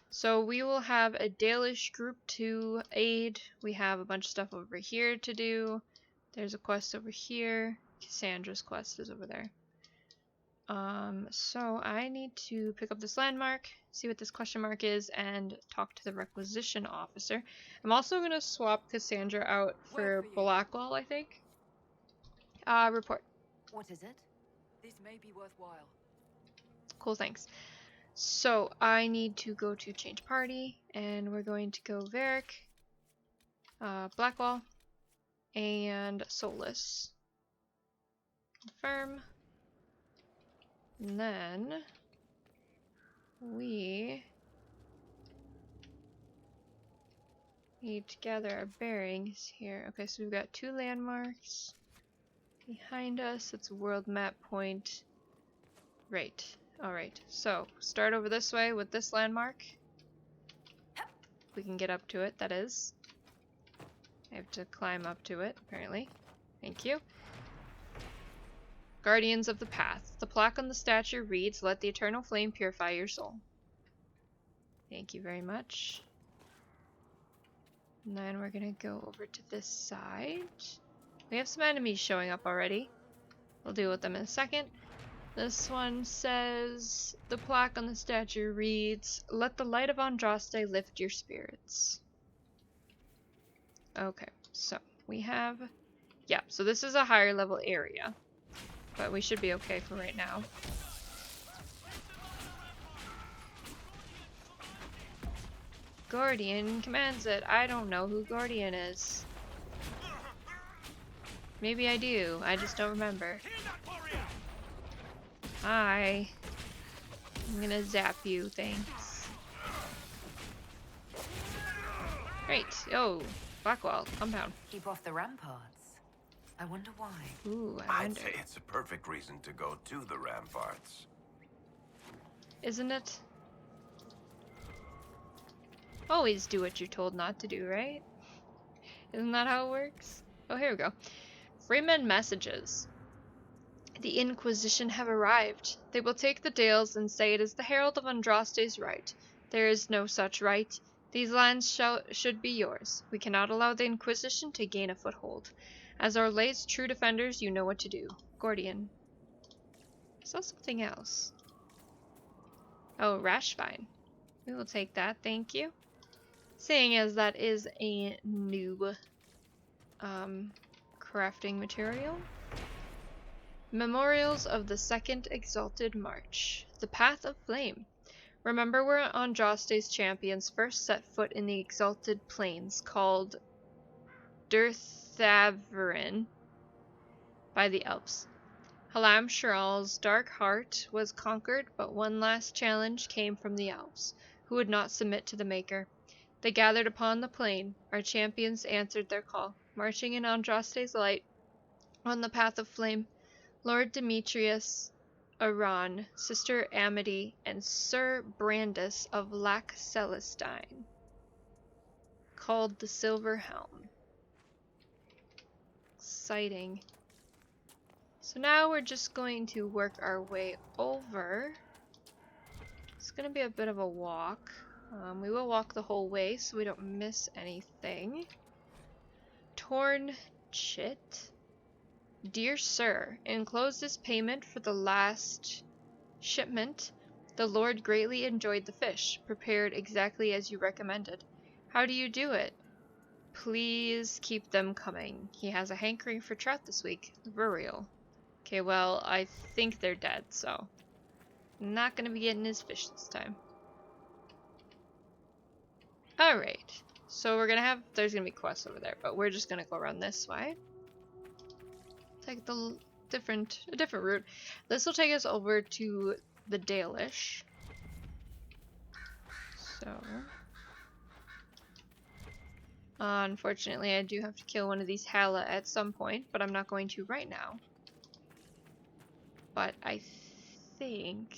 [SPEAKER 1] So we will have a Dalish group to aid. We have a bunch of stuff over here to do. There's a quest over here. Cassandra's quest is over there. So I need to pick up this landmark, see what this question mark is, and talk to the requisition officer. I'm also going to swap Cassandra out for Blackwall, I think. Report.
[SPEAKER 3] What is it? This may be worthwhile.
[SPEAKER 1] Cool, thanks. So I need to go to change party, and we're going to go Varric, Blackwall, and Solas. Confirm. And then we need to gather our bearings here. Okay, so we've got 2 landmarks behind us. It's a world map point. Right. Alright, so start over this way with this landmark. We can get up to it, that is. I have to climb up to it, apparently. Thank you. Guardians of the Path. The plaque on the statue reads, "Let the eternal flame purify your soul." Thank you very much. And then we're gonna go over to this side. We have some enemies showing up already. We'll deal with them in a second. This one says, the plaque on the statue reads, "Let the light of Andraste lift your spirits." Okay, so we have... Yeah, so this is a higher level area. But we should be okay for right now. Guardian commands it. I don't know who Guardian is. Maybe I do. I just don't remember. Hi. I'm gonna zap you, thanks. Great. Oh, Blackwall, compound.
[SPEAKER 3] Keep off the ramparts. I wonder why.
[SPEAKER 1] Ooh, I
[SPEAKER 10] I'd
[SPEAKER 1] wonder.
[SPEAKER 10] say it's a perfect reason to go to the ramparts.
[SPEAKER 1] Isn't it? Always do what you're told not to do, right? Isn't that how it works? Oh, here we go. Freeman messages. The Inquisition have arrived. They will take the Dales and say it is the herald of Andraste's right. There is no such right. These lands should be yours. We cannot allow the Inquisition to gain a foothold. As our late's true defenders, you know what to do. Gordian. I saw something else. Oh, Rashvine. We will take that, thank you. Seeing as that is a new crafting material. Memorials of the Second Exalted March. The Path of Flame. Remember where Andraste's champions first set foot in the Exalted Plains, called Durthaverin by the Alps. Halam Shiral's dark heart was conquered, but one last challenge came from the Alps, who would not submit to the Maker. They gathered upon the plain. Our champions answered their call, marching in Andraste's light on the path of flame. Lord Demetrius, Aran, Sister Amity, and Sir Brandis of Lac Celestine, called the Silver Helm. Exciting. So now we're just going to work our way over. It's going to be a bit of a walk. We will walk the whole way so we don't miss anything. Torn Chit. Dear Sir, enclosed this payment for the last shipment. The Lord greatly enjoyed the fish, prepared exactly as you recommended. How do you do it? Please keep them coming. He has a hankering for trout this week. Ruriel. Okay, well, I think they're dead, so not gonna be getting his fish this time. Alright, so we're gonna have, there's gonna be quests over there, but we're just gonna go around this way. Take the different route. This will take us over to the Dalish. So, unfortunately, I do have to kill one of these Hala at some point, but I'm not going to right now. But I think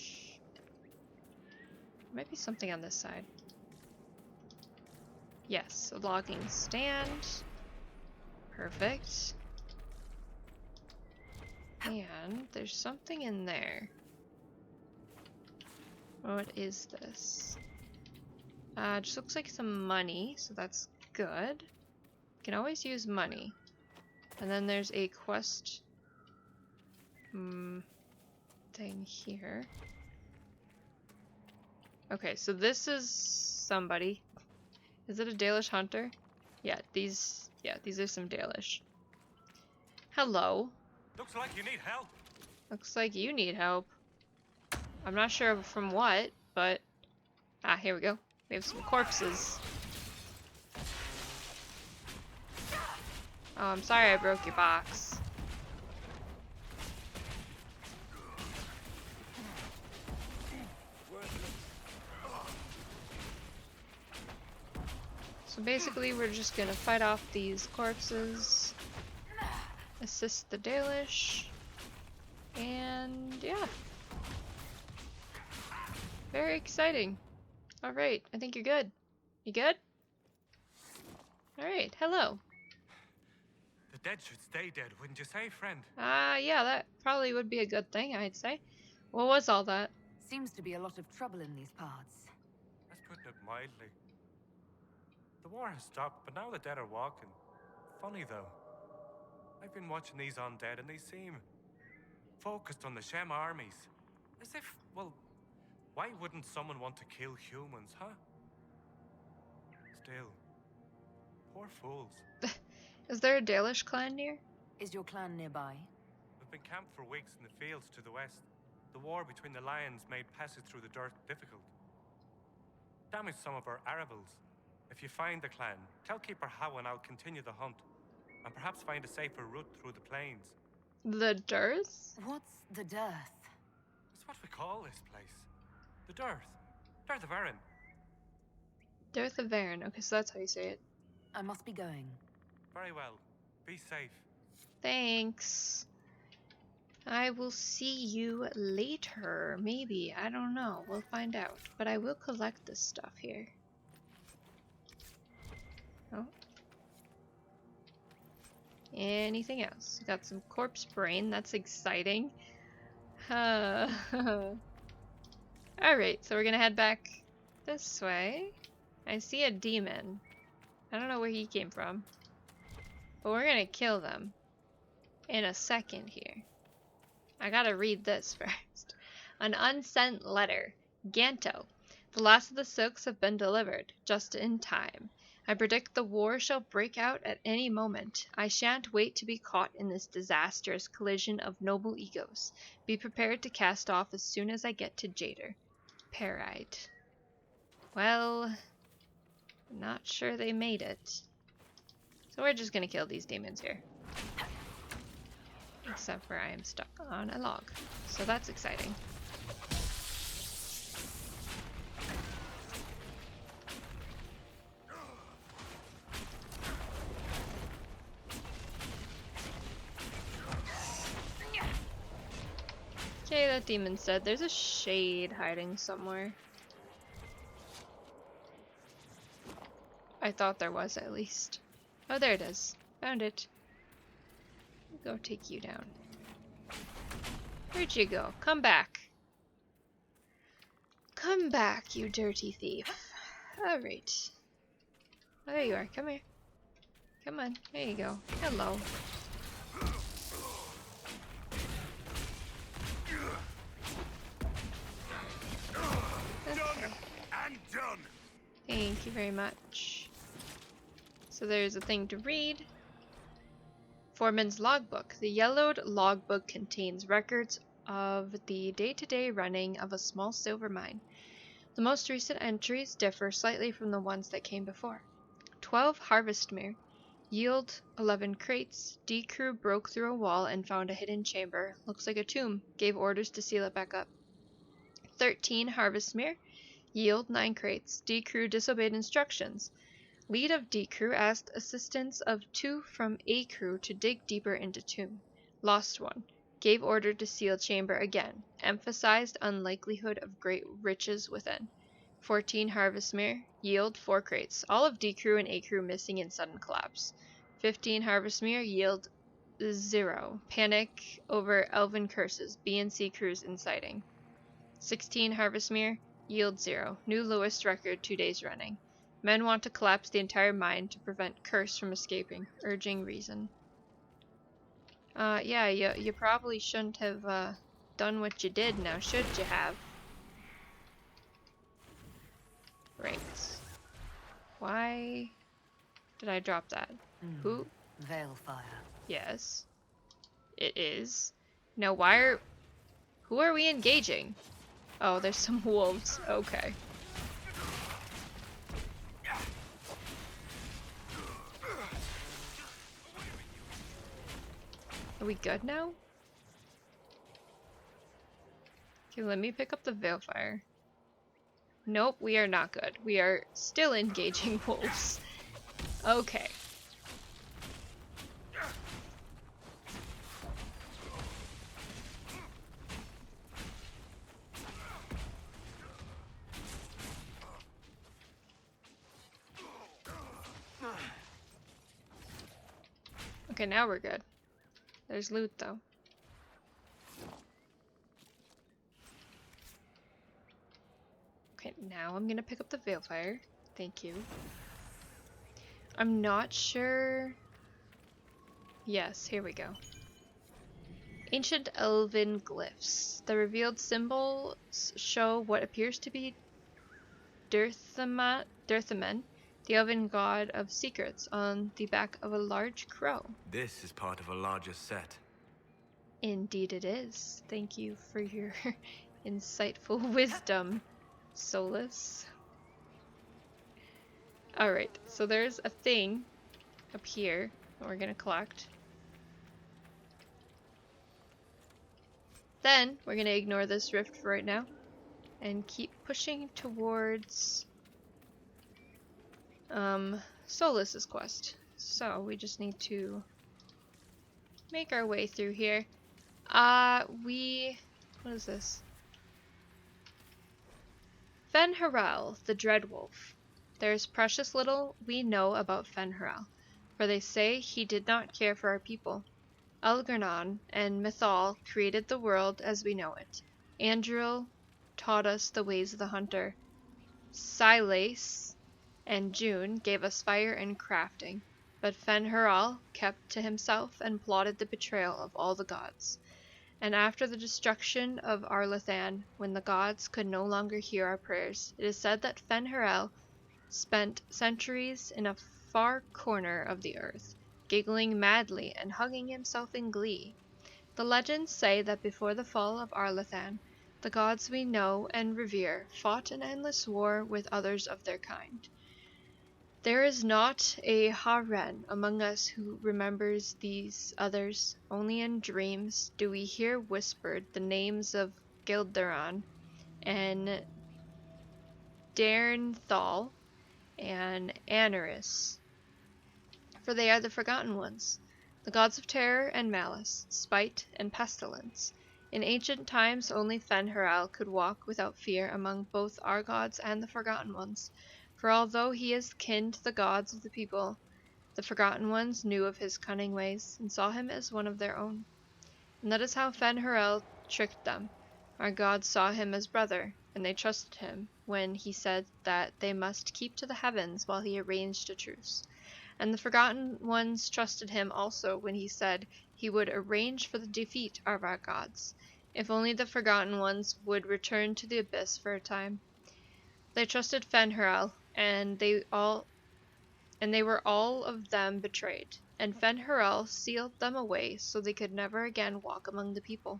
[SPEAKER 1] there might be something on this side. Yes, a logging stand. Perfect. And there's something in there. What is this? Just looks like some money, so that's good. You can always use money. And then there's a quest thing here. Okay, so this is somebody. Is it a Dalish hunter? Yeah, these are some Dalish. Hello.
[SPEAKER 11] Looks like you need help.
[SPEAKER 1] Looks like you need help. I'm not sure from what, but here we go. We have some corpses. Oh, I'm sorry I broke your box. So basically we're just gonna fight off these corpses, assist the Dalish, and yeah. Very exciting. Alright, I think you're good. You good? Alright, hello.
[SPEAKER 11] The dead should stay dead, wouldn't you say, friend?
[SPEAKER 1] Yeah, that probably would be a good thing, I'd say. What was all that?
[SPEAKER 3] Seems to be a lot of trouble in these parts.
[SPEAKER 11] That's putting it mildly. The war has stopped, but now the dead are walking. Funny though. I've been watching these undead and they seem focused on the Shem armies. As if, well, why wouldn't someone want to kill humans, huh? Still, poor fools.
[SPEAKER 1] Is there a Dalish clan near?
[SPEAKER 3] Is your clan nearby?
[SPEAKER 11] We've been camped for weeks in the fields to the west. The war between the lions made passage through the dirt difficult. Damaged some of our arravals. If you find the clan, tell Keeper How and I'll continue the hunt. And perhaps find a safer route through the plains.
[SPEAKER 1] The dearth?
[SPEAKER 3] What's the dearth?
[SPEAKER 11] It's what we call this place. The Dearth. Dearth of Erin.
[SPEAKER 1] Dearth of Erin. Okay, so that's how you say it.
[SPEAKER 3] I must be going.
[SPEAKER 11] Very well. Be safe.
[SPEAKER 1] Thanks. I will see you later. Maybe. I don't know. We'll find out. But I will collect this stuff here. Oh. Anything else? Got some corpse brain. That's exciting. Alright, so we're gonna head back this way. I see a demon. I don't know where he came from. But we're gonna kill them in a second here. I gotta read this first. An unsent letter. Ganto. The last of the silks have been delivered, just in time. I predict the war shall break out at any moment. I shan't wait to be caught in this disastrous collision of noble egos. Be prepared to cast off as soon as I get to Jader. Parite. Well, not sure they made it. So we're just gonna kill these demons here. Except for I am stuck on a log. So that's exciting. Okay, that demon's dead. There's a shade hiding somewhere. I thought there was, at least. Oh, there it is. Found it. Go take you down. Where'd you go? Come back. Come back, you dirty thief. Alright. Oh, there you are. Come here. Come on. There you go. Hello. Okay.
[SPEAKER 6] And done.
[SPEAKER 1] Thank you very much. So there's a thing to read. Foreman's logbook. The yellowed logbook contains records of the day-to-day running of a small silver mine. The most recent entries differ slightly from the ones that came before. 12 harvestmere. Yield 11 crates. D crew broke through a wall and found a hidden chamber. Looks like a tomb. Gave orders to seal it back up. 13 harvestmere. Yield 9 crates. D crew disobeyed instructions. Lead of D crew asked assistance of 2 from A crew to dig deeper into tomb. Lost 1. Gave order to seal chamber again. Emphasized unlikelihood of great riches within. 14 harvestmere. Yield 4 crates. All of D crew and A crew missing in sudden collapse. 15 harvestmere. Yield 0. Panic over elven curses. B and C crews inciting. 16 harvestmere. Yield 0. New lowest record 2 days running. Men want to collapse the entire mine to prevent curse from escaping. Urging reason. Yeah, you probably shouldn't have done what you did now, should you have? Right. Why did I drop that? Who?
[SPEAKER 3] Veilfire.
[SPEAKER 1] Yes. It is. Now who are we engaging? Oh, there's some wolves. Okay. Are we good now? Okay, let me pick up the Veilfire. Nope, we are not good. We are still engaging wolves. Okay. Okay, now we're good. There's loot, though. Okay, now I'm gonna pick up the Veilfire. Thank you. I'm not sure... Yes, here we go. Ancient Elven glyphs. The revealed symbols show what appears to be Dirthamen, the elven god of secrets, on the back of a large crow.
[SPEAKER 12] This is part of a larger set.
[SPEAKER 1] Indeed it is. Thank you for your insightful wisdom, Solas. Alright, so there's a thing up here that we're gonna collect. Then we're gonna ignore this rift for right now and keep pushing towards Solas's quest. So we just need to make our way through here. What is this? Fen'Haral, the Dreadwolf. There is precious little we know about Fen'Haral, for they say he did not care for our people. Elgar'nan and Mythal created the world as we know it. Andril taught us the ways of the hunter. Silas and June gave us fire and crafting, but Fen'Haral kept to himself and plotted the betrayal of all the gods. And after the destruction of Arlathan, when the gods could no longer hear our prayers, it is said that Fen'Haral spent centuries in a far corner of the earth, giggling madly and hugging himself in glee. The legends say that before the fall of Arlathan, the gods we know and revere fought an endless war with others of their kind. There is not a Haren among us who remembers these others. Only in dreams do we hear whispered the names of Gilderon and Daernthal and Anaris, for they are the Forgotten Ones, the gods of terror and malice, spite and pestilence. In ancient times only Fen'Haral could walk without fear among both our gods and the Forgotten Ones, for although he is kin to the gods of the people, the Forgotten Ones knew of his cunning ways and saw him as one of their own. And that is how Fen'Haral tricked them. Our gods saw him as brother, and they trusted him when he said that they must keep to the heavens while he arranged a truce. And the Forgotten Ones trusted him also when he said he would arrange for the defeat of our gods, if only the Forgotten Ones would return to the abyss for a time. They trusted Fen'Haral, and they were all of them betrayed, and Fen'Haral sealed them away so they could never again walk among the people.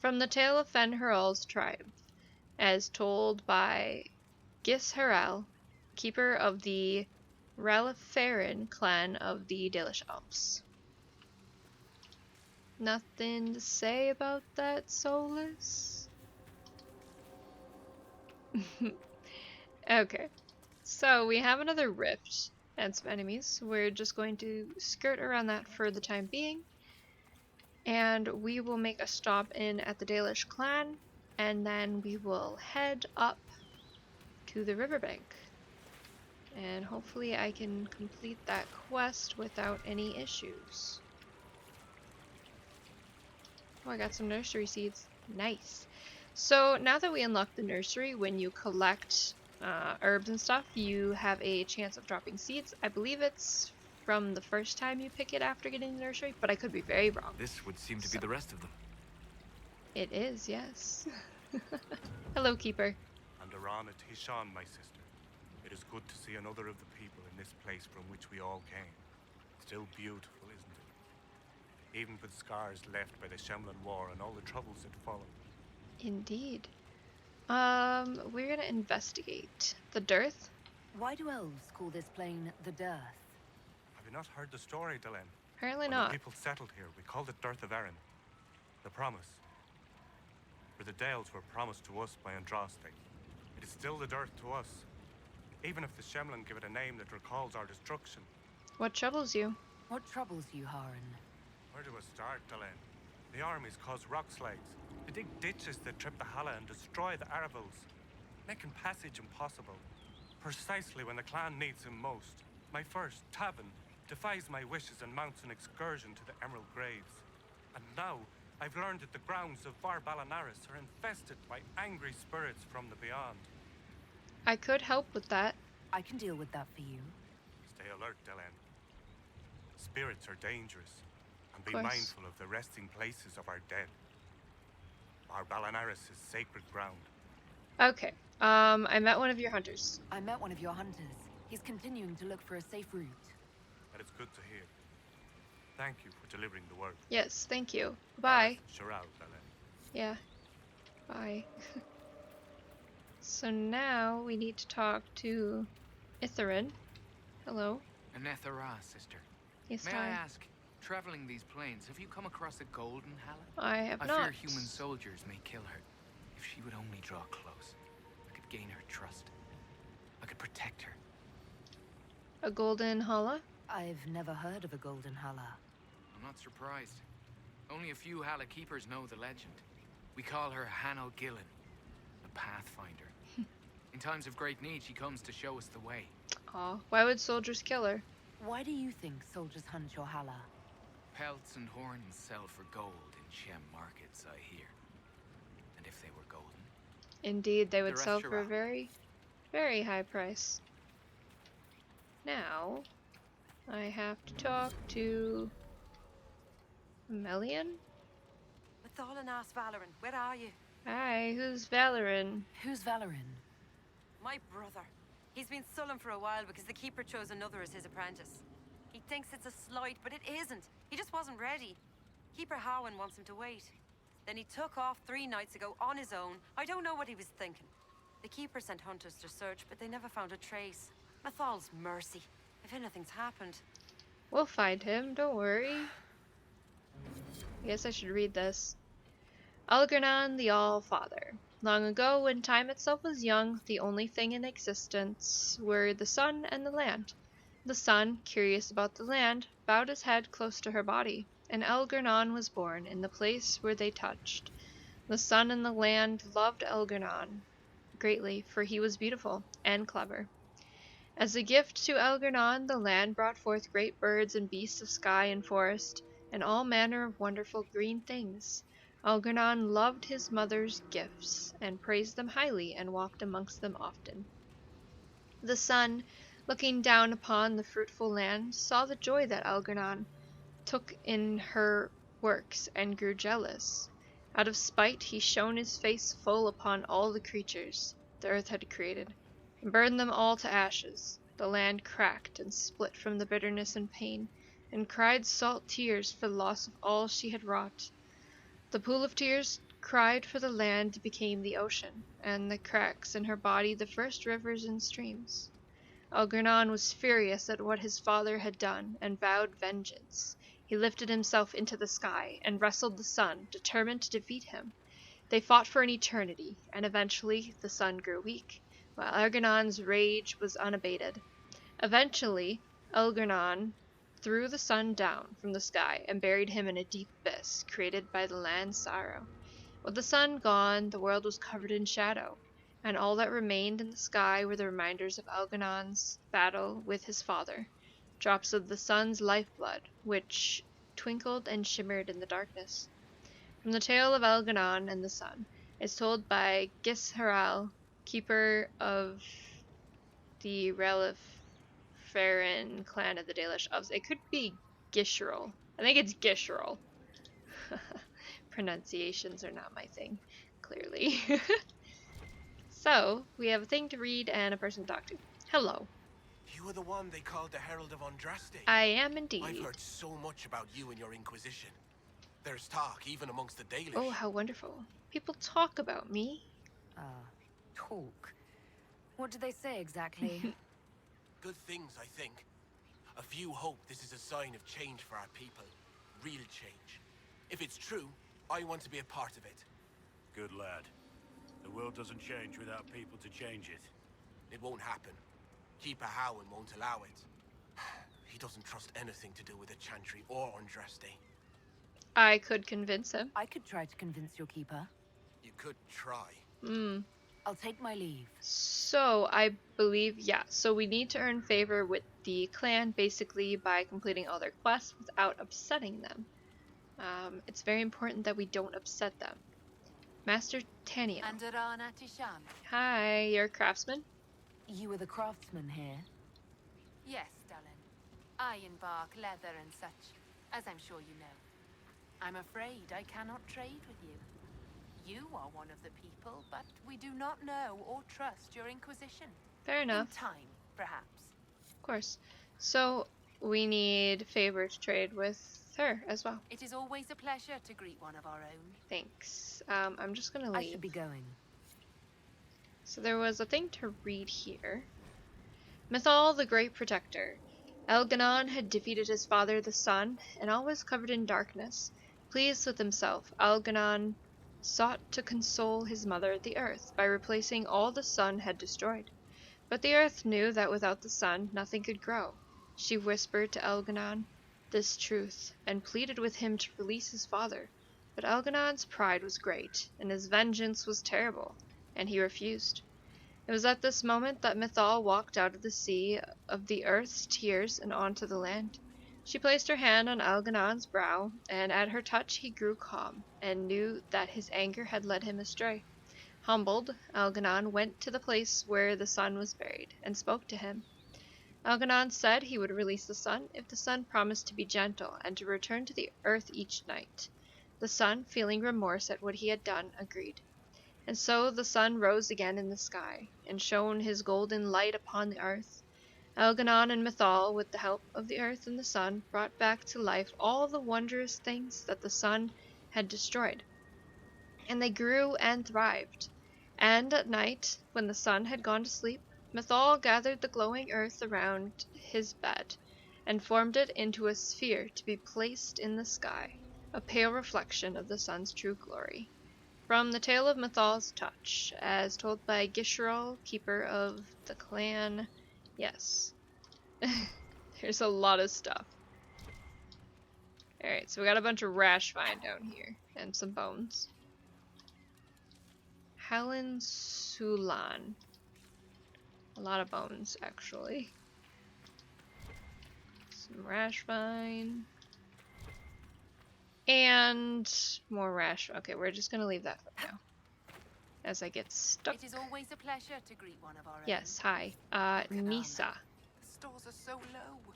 [SPEAKER 1] From the tale of Fen'Haral's tribe, as told by Gisharal, keeper of the Ralafarin clan of the Dalish Alps. Nothing to say about that, Solas? Okay, so we have another rift and some enemies. We're just going to skirt around that for the time being, and we will make a stop in at the Dalish clan, and then we will head up to the riverbank. And hopefully I can complete that quest without any issues. Oh, I got some nursery seeds. Nice. So now that we unlock the nursery, when you collect herbs and stuff, you have a chance of dropping seeds. I believe it's from the first time you pick it after getting the nursery, but I could be very wrong.
[SPEAKER 12] This would seem to be the rest of them.
[SPEAKER 1] It is, yes. Hello, Keeper.
[SPEAKER 11] And Arana Tishan, my sister. It is good to see another of the people in this place from which we all came. Still beautiful, isn't it? Even with scars left by the Shemlan War and all the troubles that followed.
[SPEAKER 1] Indeed. We're gonna investigate. The Dearth?
[SPEAKER 3] Why do elves call this plain the Dearth?
[SPEAKER 11] Have you not heard the story, Delenn?
[SPEAKER 1] Apparently
[SPEAKER 11] When
[SPEAKER 1] not.
[SPEAKER 11] the people settled here, we called it Dearth of Erin. The promise. For the Dales were promised to us by Andraste. It is still the Dearth to us. Even if the Shemlan give it a name that recalls our destruction.
[SPEAKER 1] What troubles you?
[SPEAKER 3] What troubles you, Haran?
[SPEAKER 11] Where do I start, Delenn? The armies cause rock slides. They dig ditches that trip the Hala and destroy the Arabils, making passage impossible. Precisely when the clan needs him most. My first, Tavin, defies my wishes and mounts an excursion to the Emerald Graves. And now, I've learned that the grounds of Valanaris are infested by angry spirits from the beyond.
[SPEAKER 1] I could help with that.
[SPEAKER 3] I can deal with that for you.
[SPEAKER 11] Stay alert, Dylan. Spirits are dangerous, and be
[SPEAKER 1] course.
[SPEAKER 11] mindful of the resting places of our dead. Valanaris is sacred ground.
[SPEAKER 1] Okay. I met one of your hunters.
[SPEAKER 3] I met one of your hunters. He's continuing to look for a safe route.
[SPEAKER 11] That is good to hear. Thank you for delivering the word.
[SPEAKER 1] Yes, thank you. Bye.
[SPEAKER 11] Sure out, Dylan.
[SPEAKER 1] Yeah. Bye. So now we need to talk to Itherin. Hello.
[SPEAKER 13] Anethera, sister.
[SPEAKER 1] Yes,
[SPEAKER 13] May
[SPEAKER 1] hi.
[SPEAKER 13] I ask, traveling these plains, have you come across a golden Halla?
[SPEAKER 1] I have
[SPEAKER 13] I
[SPEAKER 1] not.
[SPEAKER 13] fear human soldiers may kill her. If she would only draw close, I could gain her trust. I could protect her.
[SPEAKER 1] A golden Halla?
[SPEAKER 3] I've never heard of a golden Halla.
[SPEAKER 13] I'm not surprised. Only a few Halla keepers know the legend. We call her Hanno Gillen, the Pathfinder. In times of great need, she comes to show us the way.
[SPEAKER 1] Aw, why would soldiers kill her?
[SPEAKER 3] Why do you think soldiers hunt your Halla?
[SPEAKER 13] Pelts and horns sell for gold in Shem markets, I hear. And if they were golden?
[SPEAKER 1] Indeed, they would
[SPEAKER 13] The
[SPEAKER 1] sell
[SPEAKER 13] rest
[SPEAKER 1] for a
[SPEAKER 13] you're
[SPEAKER 1] very, very high price. Now, I have to talk to Melian?
[SPEAKER 14] Mathalanas Valoran, where are you?
[SPEAKER 1] Hi, who's Valoran?
[SPEAKER 3] Who's Valoran?
[SPEAKER 14] My brother. He's been sullen for a while because the Keeper chose another as his apprentice. He thinks it's a slight, but it isn't. He just wasn't ready. Keeper Howen wants him to wait. Then he took off 3 nights ago on his own. I don't know what he was thinking. The Keeper sent hunters to search, but they never found a trace. Mathal's mercy. If anything's happened.
[SPEAKER 1] We'll find him, don't worry. I guess I should read this. Algernon the All-Father. Long ago, when time itself was young, the only thing in existence were the sun and the land. The sun, curious about the land, bowed his head close to her body, and Algernon was born in the place where they touched. The sun and the land loved Algernon greatly, for he was beautiful and clever. As a gift to Algernon, the land brought forth great birds and beasts of sky and forest, and all manner of wonderful green things. Algernon loved his mother's gifts, and praised them highly, and walked amongst them often. The sun, looking down upon the fruitful land, saw the joy that Algernon took in her works, and grew jealous. Out of spite he shone his face full upon all the creatures the earth had created, and burned them all to ashes. The land cracked and split from the bitterness and pain, and cried salt tears for the loss of all she had wrought. The pool of tears cried for the land became the ocean, and the cracks in her body the first rivers and streams. Algernon was furious at what his father had done, and vowed vengeance. He lifted himself into the sky, and wrestled the sun, determined to defeat him. They fought for an eternity, and eventually the sun grew weak, while Algernon's rage was unabated. Eventually, Algernon threw the sun down from the sky and buried him in a deep abyss created by the land's sorrow. With the sun gone, the world was covered in shadow, and all that remained in the sky were the reminders of Algernon's battle with his father, drops of the sun's lifeblood, which twinkled and shimmered in the darkness. From the tale of Algernon and the sun is told by Gisharal, keeper of the Reliferin clan of the Dalish. It could be Gisharal. I think it's Gisharal. Pronunciations are not my thing, clearly. So, we have a thing to read and a person to talk to. Hello.
[SPEAKER 4] You were the one they called the Herald of Andraste.
[SPEAKER 1] I am indeed.
[SPEAKER 4] I've heard so much about you and your Inquisition. There's talk even amongst the Dalish.
[SPEAKER 1] Oh, how wonderful. People talk about me.
[SPEAKER 3] Talk? What do they say exactly?
[SPEAKER 4] Good things, I think. A few hope this is a sign of change for our people. Real change. If it's true, I want to be a part of it.
[SPEAKER 5] Good lad. The world doesn't change without people to change it.
[SPEAKER 4] It won't happen. Keeper Howen won't allow it. He doesn't trust anything to do with the Chantry or Andraste.
[SPEAKER 1] I could convince him.
[SPEAKER 3] I could try to convince your keeper.
[SPEAKER 4] You could try.
[SPEAKER 3] I'll take my leave.
[SPEAKER 1] So, I believe, yeah, so we need to earn favor with the clan basically by completing all their quests without upsetting them. It's very important that we don't upset them. Master Tanio.
[SPEAKER 3] Andarana Tisham.
[SPEAKER 1] Hi, you're a craftsman?
[SPEAKER 3] You were the craftsman here?
[SPEAKER 15] Yes, Dallin. Ironbark, leather and such, as I'm sure you know. I'm afraid I cannot trade with you. You are one of the people, but we do not know or trust your Inquisition.
[SPEAKER 1] Fair enough.
[SPEAKER 15] In time, perhaps.
[SPEAKER 1] Of course. So, we need favor to trade with her as well.
[SPEAKER 15] It is always a pleasure to greet one of our own.
[SPEAKER 1] Thanks. I'm just gonna leave.
[SPEAKER 3] I should be going.
[SPEAKER 1] So there was a thing to read here. Mythal, the Great Protector. Elganon had defeated his father, the sun, and all was covered in darkness. Pleased with himself, Elganon sought to console his mother, the earth, by replacing all the sun had destroyed. But the earth knew that without the sun, nothing could grow. She whispered to Elganon this truth, and pleaded with him to release his father. But Elganon's pride was great, and his vengeance was terrible, and he refused. It was at this moment that Mythal walked out of the sea of the earth's tears and onto the land. She placed her hand on Elganon's brow, and at her touch he grew calm, and knew that his anger had led him astray. Humbled, Elganon went to the place where the sun was buried, and spoke to him. Elganon said he would release the sun if the sun promised to be gentle, and to return to the earth each night. The sun, feeling remorse at what he had done, agreed. And so the sun rose again in the sky, and shone his golden light upon the earth. Elganon and Mythal, with the help of the earth and the sun, brought back to life all the wondrous things that the sun had destroyed. And they grew and thrived. And at night, when the sun had gone to sleep, Mythal gathered the glowing earth around his bed, and formed it into a sphere to be placed in the sky, a pale reflection of the sun's true glory. From the tale of Mythal's touch, as told by Gishrol, keeper of the clan. Yes. There's a lot of stuff. Alright, so we got a bunch of rash vine down here, and some bones. Helen Sulan. A lot of bones, actually. Some rash vine. And more rash. Okay, we're just gonna leave that for now. As I get stuck.
[SPEAKER 15] It is always a pleasure to greet one of our
[SPEAKER 1] Yes, hi. Nisa.
[SPEAKER 15] The stores are so low.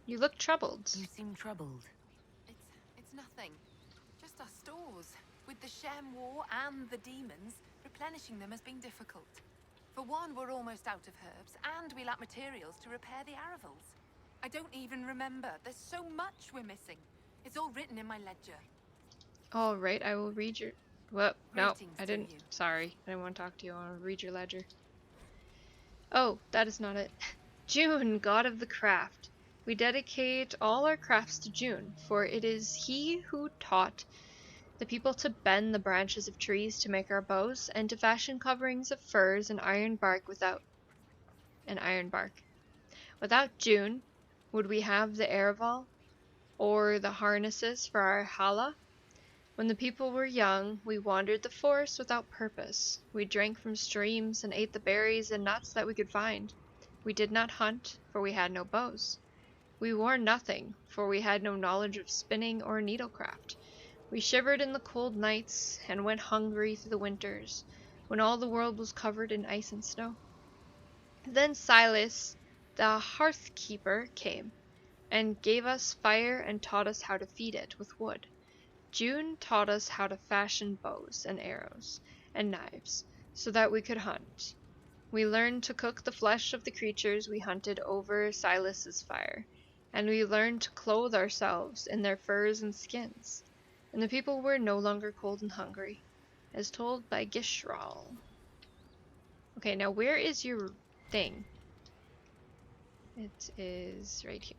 [SPEAKER 1] You look troubled.
[SPEAKER 3] You seem troubled.
[SPEAKER 15] It's nothing. Just our stores. With the Shem War and the demons, replenishing them has been difficult. For one, we're almost out of herbs, and we lack materials to repair the Aravals. I don't even remember. There's so much we're missing. It's all written in my ledger.
[SPEAKER 1] All right, I will read your... Well, no,
[SPEAKER 15] Greetings
[SPEAKER 1] I
[SPEAKER 15] to
[SPEAKER 1] didn't.
[SPEAKER 15] you.
[SPEAKER 1] Sorry, I didn't want to talk to you. I want to read your ledger. Oh, that is not it. June, god of the craft. We dedicate all our crafts to June, for it is he who taught the people to bend the branches of trees to make our bows, and to fashion coverings of furs and iron bark without June, would we have the Araval, or the harnesses for our hala? When the people were young, we wandered the forest without purpose. We drank from streams and ate the berries and nuts that we could find. We did not hunt, for we had no bows. We wore nothing, for we had no knowledge of spinning or needlecraft. We shivered in the cold nights, and went hungry through the winters, when all the world was covered in ice and snow. Then Silas, the hearth-keeper, came, and gave us fire and taught us how to feed it with wood. June taught us how to fashion bows and arrows and knives, so that we could hunt. We learned to cook the flesh of the creatures we hunted over Silas's fire, and we learned to clothe ourselves in their furs and skins. And the people were no longer cold and hungry, as told by Gishrol. Okay, now where is your thing? It is right here.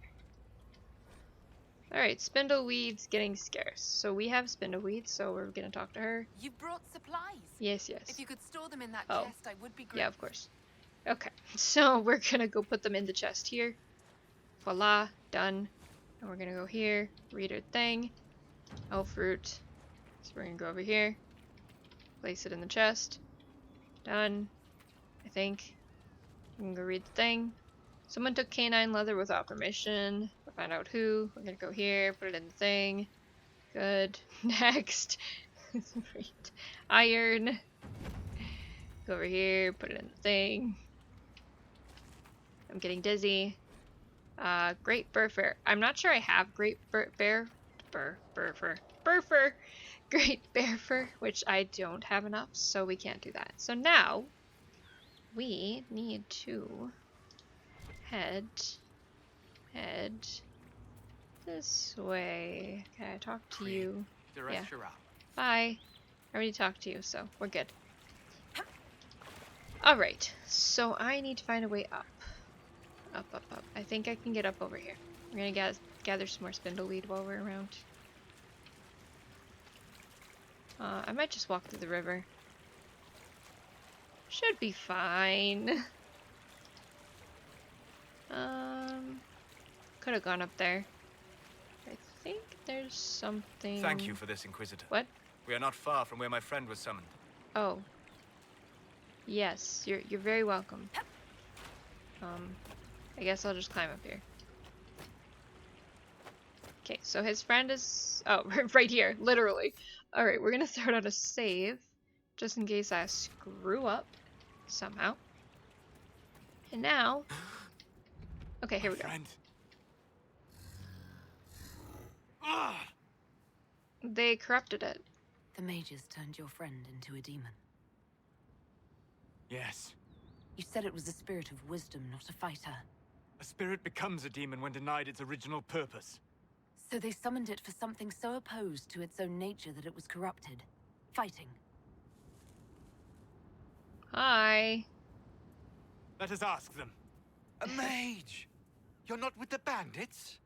[SPEAKER 1] Alright, spindleweed's getting scarce. So we have spindleweed, so we're gonna talk to her.
[SPEAKER 15] You brought supplies.
[SPEAKER 1] Yes, yes.
[SPEAKER 15] If you could store them in that
[SPEAKER 1] Oh.
[SPEAKER 15] chest, I would be grateful.
[SPEAKER 1] Yeah, of course. Okay, so we're gonna go put them in the chest here. Voila, done. And we're gonna go here, read our thing. Elf fruit. So we're gonna go over here, place it in the chest. Done. I think. I'm gonna go read the thing. Someone took canine leather without permission. We'll find out who. We're gonna go here, put it in the thing. Good. Next. Read. Iron. Go over here, put it in the thing. I'm getting dizzy. Great Burfer. I'm not sure I have Great Burfer. Great Burfer, which I don't have enough, so we can't do that. So now, we need to head this way. Can I talk to you? Yeah. Bye. I already talked to you, so we're good. Alright, so I need to find a way up. Up. I think I can get up over here. We're gonna gather some more spindleweed while we're around. I might just walk through the river. Should be fine. Could have gone up there. I think there's something...
[SPEAKER 12] Thank you for this, Inquisitor.
[SPEAKER 1] What?
[SPEAKER 12] We are not far from where my friend was summoned.
[SPEAKER 1] Oh. Yes, you're very welcome. I guess I'll just climb up here. Okay, so his friend is... Oh, right here, literally. Alright, we're gonna throw out a save, just in case I screw up somehow. And now... Okay, here we go. They corrupted it.
[SPEAKER 3] The mages turned your friend into a demon.
[SPEAKER 16] Yes.
[SPEAKER 3] You said it was a spirit of wisdom, not a fighter.
[SPEAKER 16] A spirit becomes a demon when denied its original purpose.
[SPEAKER 3] So they summoned it for something so opposed to its own nature that it was corrupted. Fighting.
[SPEAKER 1] Hi.
[SPEAKER 16] Let us ask them.
[SPEAKER 17] A mage! You're not with the bandits?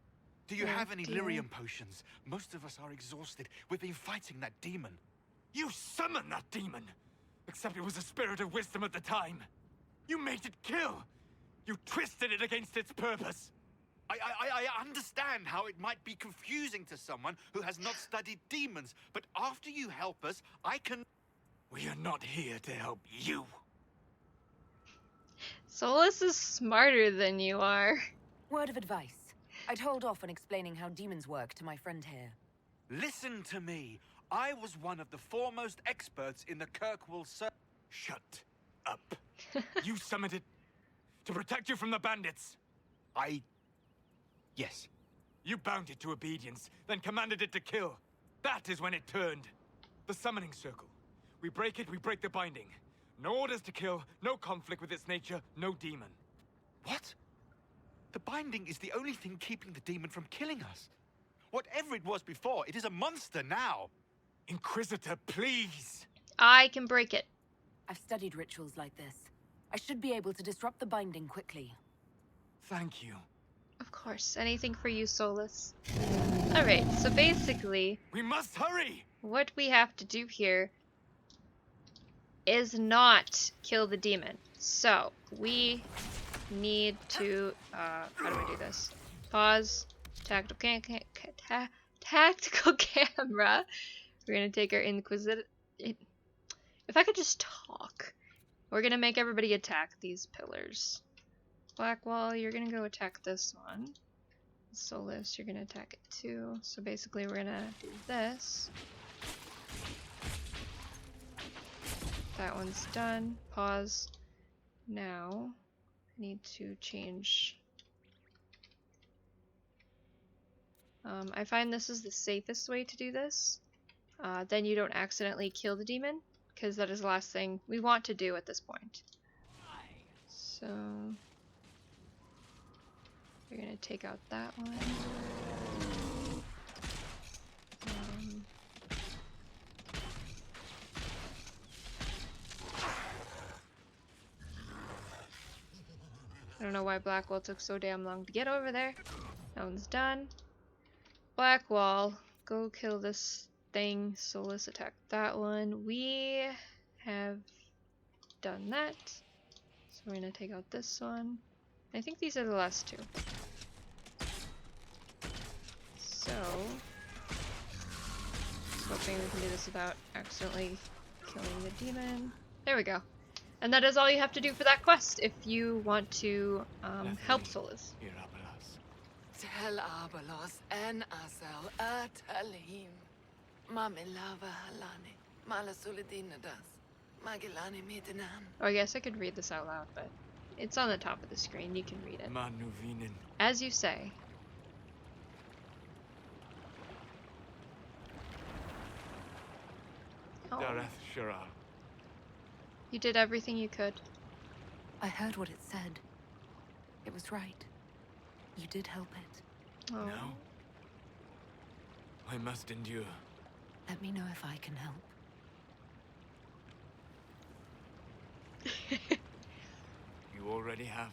[SPEAKER 17] Do you have any lyrium potions? Most of us are exhausted. We've been fighting that demon.
[SPEAKER 16] You summoned that demon! Except it was a spirit of wisdom at the time. You made it kill! You twisted it against its purpose!
[SPEAKER 17] I understand how it might be confusing to someone who has not studied demons, but after you help us, I can...
[SPEAKER 16] We are not here to help you.
[SPEAKER 1] Solas is smarter than you are.
[SPEAKER 3] Word of advice. I'd hold off on explaining how demons work to my friend here.
[SPEAKER 17] Listen to me. I was one of the foremost experts in the Kirkwall
[SPEAKER 16] Shut up. You summoned it to protect you from the bandits.
[SPEAKER 17] Yes.
[SPEAKER 16] You bound it to obedience, then commanded it to kill. That is when it turned. The summoning circle. We break it, we break the binding. No orders to kill, no conflict with its nature, no demon.
[SPEAKER 17] What? The binding is the only thing keeping the demon from killing us. Whatever it was before, it is a monster now.
[SPEAKER 16] Inquisitor, please.
[SPEAKER 1] I can break it.
[SPEAKER 3] I've studied rituals like this. I should be able to disrupt the binding quickly.
[SPEAKER 16] Thank you.
[SPEAKER 1] Of course, anything for you, Solas. Alright, so basically...
[SPEAKER 16] We must hurry!
[SPEAKER 1] What we have to do here is not kill the demon. So, we need to... how do we do this? Pause. Tactical camera. We're gonna take our Inquisitor... If I could just talk. We're gonna make everybody attack these pillars. Blackwall, you're gonna go attack this one. Solas, you're gonna attack it too. So basically we're gonna do this. That one's done. Pause. Now, I need to change. I find this is the safest way to do this. Then you don't accidentally kill the demon, because that is the last thing we want to do at this point. So... we're gonna take out that one. I don't know why Blackwall took so damn long to get over there. That one's done. Blackwall, go kill this thing. Solas, attack that one. We have done that. So we're gonna take out this one. I think these are the last two. So, hoping we can do this without accidentally killing the demon. There we go. And that is all you have to do for that quest if you want to help Solas.
[SPEAKER 15] Tel Abalos en Asel Atalim. Mamilava Halani. Malasuladinadas. Magilani Midinan.
[SPEAKER 1] Or I guess I could read this out loud, but it's on the top of the screen. You can read it.
[SPEAKER 16] Manuvinin.
[SPEAKER 1] As you say. Oh.
[SPEAKER 16] Dareth Shiral.
[SPEAKER 1] You did everything you could.
[SPEAKER 3] I heard what it said. It was right. You did help it.
[SPEAKER 1] Oh.
[SPEAKER 16] No. I must endure.
[SPEAKER 3] Let me know if I can help.
[SPEAKER 16] You already have.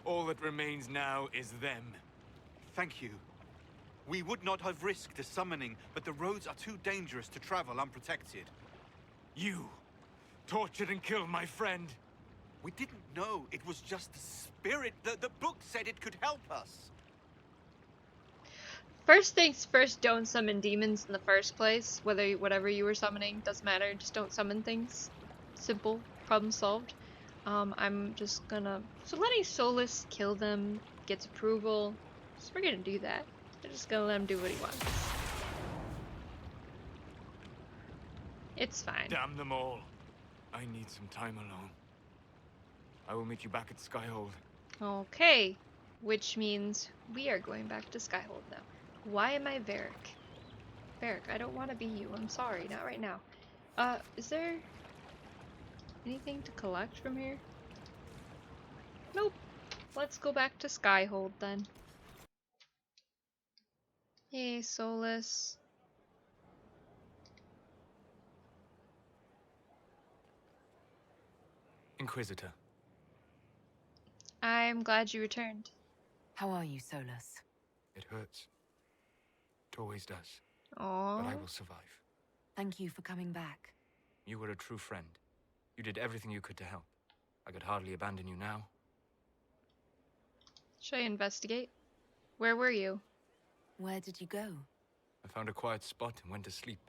[SPEAKER 16] All that remains now is them.
[SPEAKER 17] Thank you. We would not have risked the summoning, but the roads are too dangerous to travel unprotected.
[SPEAKER 16] You tortured and killed my friend.
[SPEAKER 17] We didn't know it was just the spirit. The book said it could help us.
[SPEAKER 1] First things first, don't summon demons in the first place. Whatever you were summoning, doesn't matter. Just don't summon things. Simple. Problem solved. I'm just gonna... So letting Solas kill them gets approval. So we're gonna do that. I'm just gonna let him do what he wants. It's fine.
[SPEAKER 16] Damn them all. I need some time alone. I will meet you back at Skyhold.
[SPEAKER 1] Okay. Which means we are going back to Skyhold now. Why am I Varric? Varric, I don't want to be you. I'm sorry. Not right now. Is there anything to collect from here? Nope. Let's go back to Skyhold then. Hey, Solas.
[SPEAKER 12] Inquisitor.
[SPEAKER 1] I'm glad you returned.
[SPEAKER 3] How are you, Solas?
[SPEAKER 12] It hurts. It always does.
[SPEAKER 1] Aww.
[SPEAKER 12] But I will survive.
[SPEAKER 3] Thank you for coming back.
[SPEAKER 12] You were a true friend. You did everything you could to help. I could hardly abandon you now.
[SPEAKER 1] Should I investigate? Where were you?
[SPEAKER 3] Where did you go?
[SPEAKER 12] I found a quiet spot and went to sleep.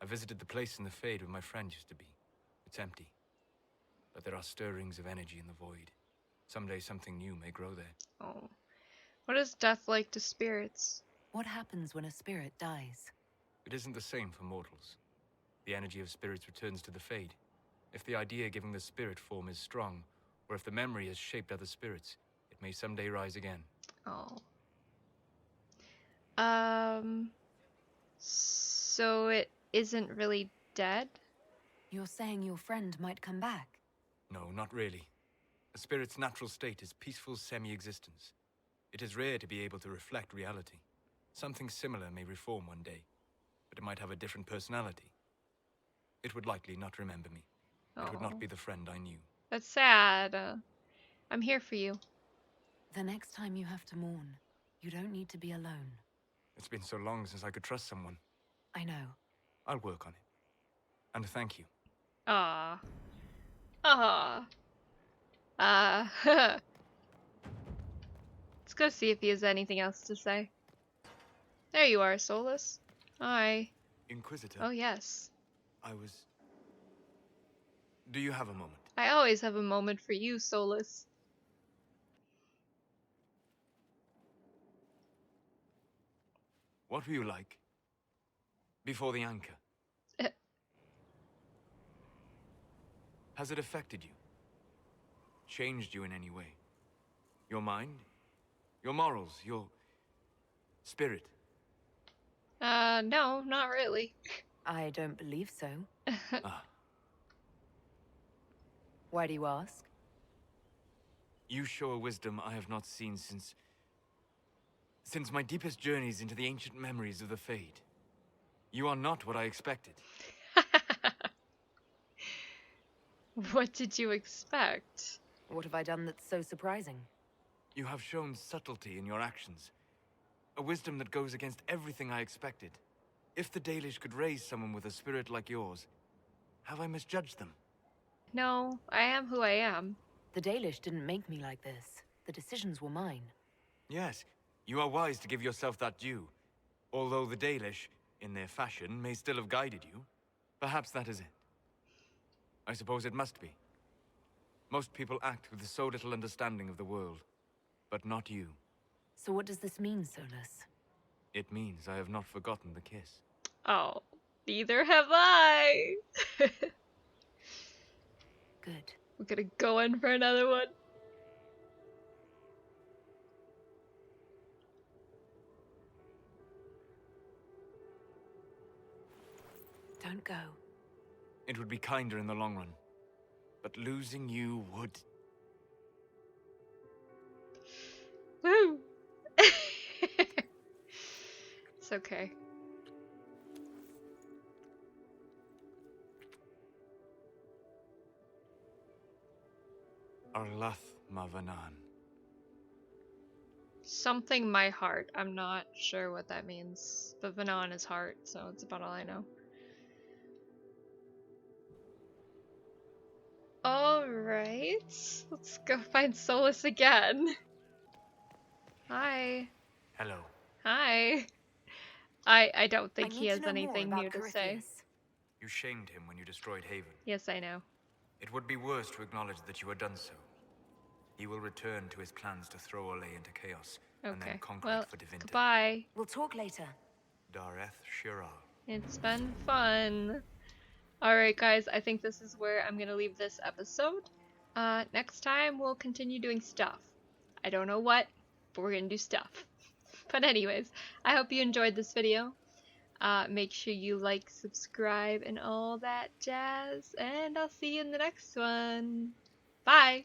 [SPEAKER 12] I visited the place in the Fade where my friend used to be. It's empty. But there are stirrings of energy in the void. Someday something new may grow there.
[SPEAKER 1] Oh. What is death like to spirits?
[SPEAKER 3] What happens when a spirit dies?
[SPEAKER 12] It isn't the same for mortals. The energy of spirits returns to the Fade. If the idea giving the spirit form is strong, or if the memory has shaped other spirits, it may someday rise again.
[SPEAKER 1] Oh. So it isn't really dead?
[SPEAKER 3] You're saying your friend might come back?
[SPEAKER 12] No, not really. A spirit's natural state is peaceful semi-existence. It is rare to be able to reflect reality. Something similar may reform one day, but it might have a different personality. It would likely not remember me. It would not be the friend I knew.
[SPEAKER 1] That's sad. I'm here for you.
[SPEAKER 3] The next time you have to mourn, you don't need to be alone.
[SPEAKER 12] It's been so long since I could trust someone.
[SPEAKER 3] I know.
[SPEAKER 12] I'll work on it. And thank you.
[SPEAKER 1] Ah. Ah. Let's go see if he has anything else to say. There you are, Solas. Hi.
[SPEAKER 12] Inquisitor.
[SPEAKER 1] Oh, yes.
[SPEAKER 12] Do you have a moment?
[SPEAKER 1] I always have a moment for you, Solas.
[SPEAKER 12] What were you like? Before the anchor? Has it affected you? Changed you in any way? Your mind? Your morals? Your spirit?
[SPEAKER 1] No, not really.
[SPEAKER 3] I don't believe so.
[SPEAKER 12] Ah.
[SPEAKER 3] Why do you ask?
[SPEAKER 12] You show a wisdom I have not seen since my deepest journeys into the ancient memories of the Fade. You are not what I expected.
[SPEAKER 1] What did you expect?
[SPEAKER 3] What have I done that's so surprising?
[SPEAKER 12] You have shown subtlety in your actions. A wisdom that goes against everything I expected. If the Dalish could raise someone with a spirit like yours, have I misjudged them?
[SPEAKER 1] No, I am who I am.
[SPEAKER 3] The Dalish didn't make me like this. The decisions were mine.
[SPEAKER 12] Yes, you are wise to give yourself that due. Although the Dalish, in their fashion, may still have guided you. Perhaps that is it. I suppose it must be. Most people act with so little understanding of the world, but not you.
[SPEAKER 3] So what does this mean, Solas?
[SPEAKER 12] It means I have not forgotten the kiss.
[SPEAKER 1] Oh, neither have I.
[SPEAKER 3] Good.
[SPEAKER 1] We're gonna go in for another one.
[SPEAKER 3] Don't go.
[SPEAKER 12] It would be kinder in the long run, but losing you would...
[SPEAKER 1] Woo! It's okay.
[SPEAKER 12] Arlath Mavanan.
[SPEAKER 1] Something my heart. I'm not sure what that means. But Vanan is heart, so it's about all I know. Alright. Let's go find Solas again. Hi.
[SPEAKER 12] Hello.
[SPEAKER 1] Hi. I don't think he has anything new to say.
[SPEAKER 12] You shamed him when you destroyed Haven.
[SPEAKER 1] Yes, I know.
[SPEAKER 12] It would be worse to acknowledge that you had done so. He will return to his plans to throw Olay into chaos, and then
[SPEAKER 1] Okay.
[SPEAKER 12] conquer
[SPEAKER 1] Well,
[SPEAKER 12] it for divinity.
[SPEAKER 1] goodbye.
[SPEAKER 3] We'll talk later.
[SPEAKER 12] Dareth Shiral.
[SPEAKER 1] It's been fun. Alright guys, I think this is where I'm gonna leave this episode. Next time we'll continue doing stuff. I don't know what, but we're gonna do stuff. But anyways, I hope you enjoyed this video. Make sure you like, subscribe, and all that jazz. And I'll see you in the next one. Bye!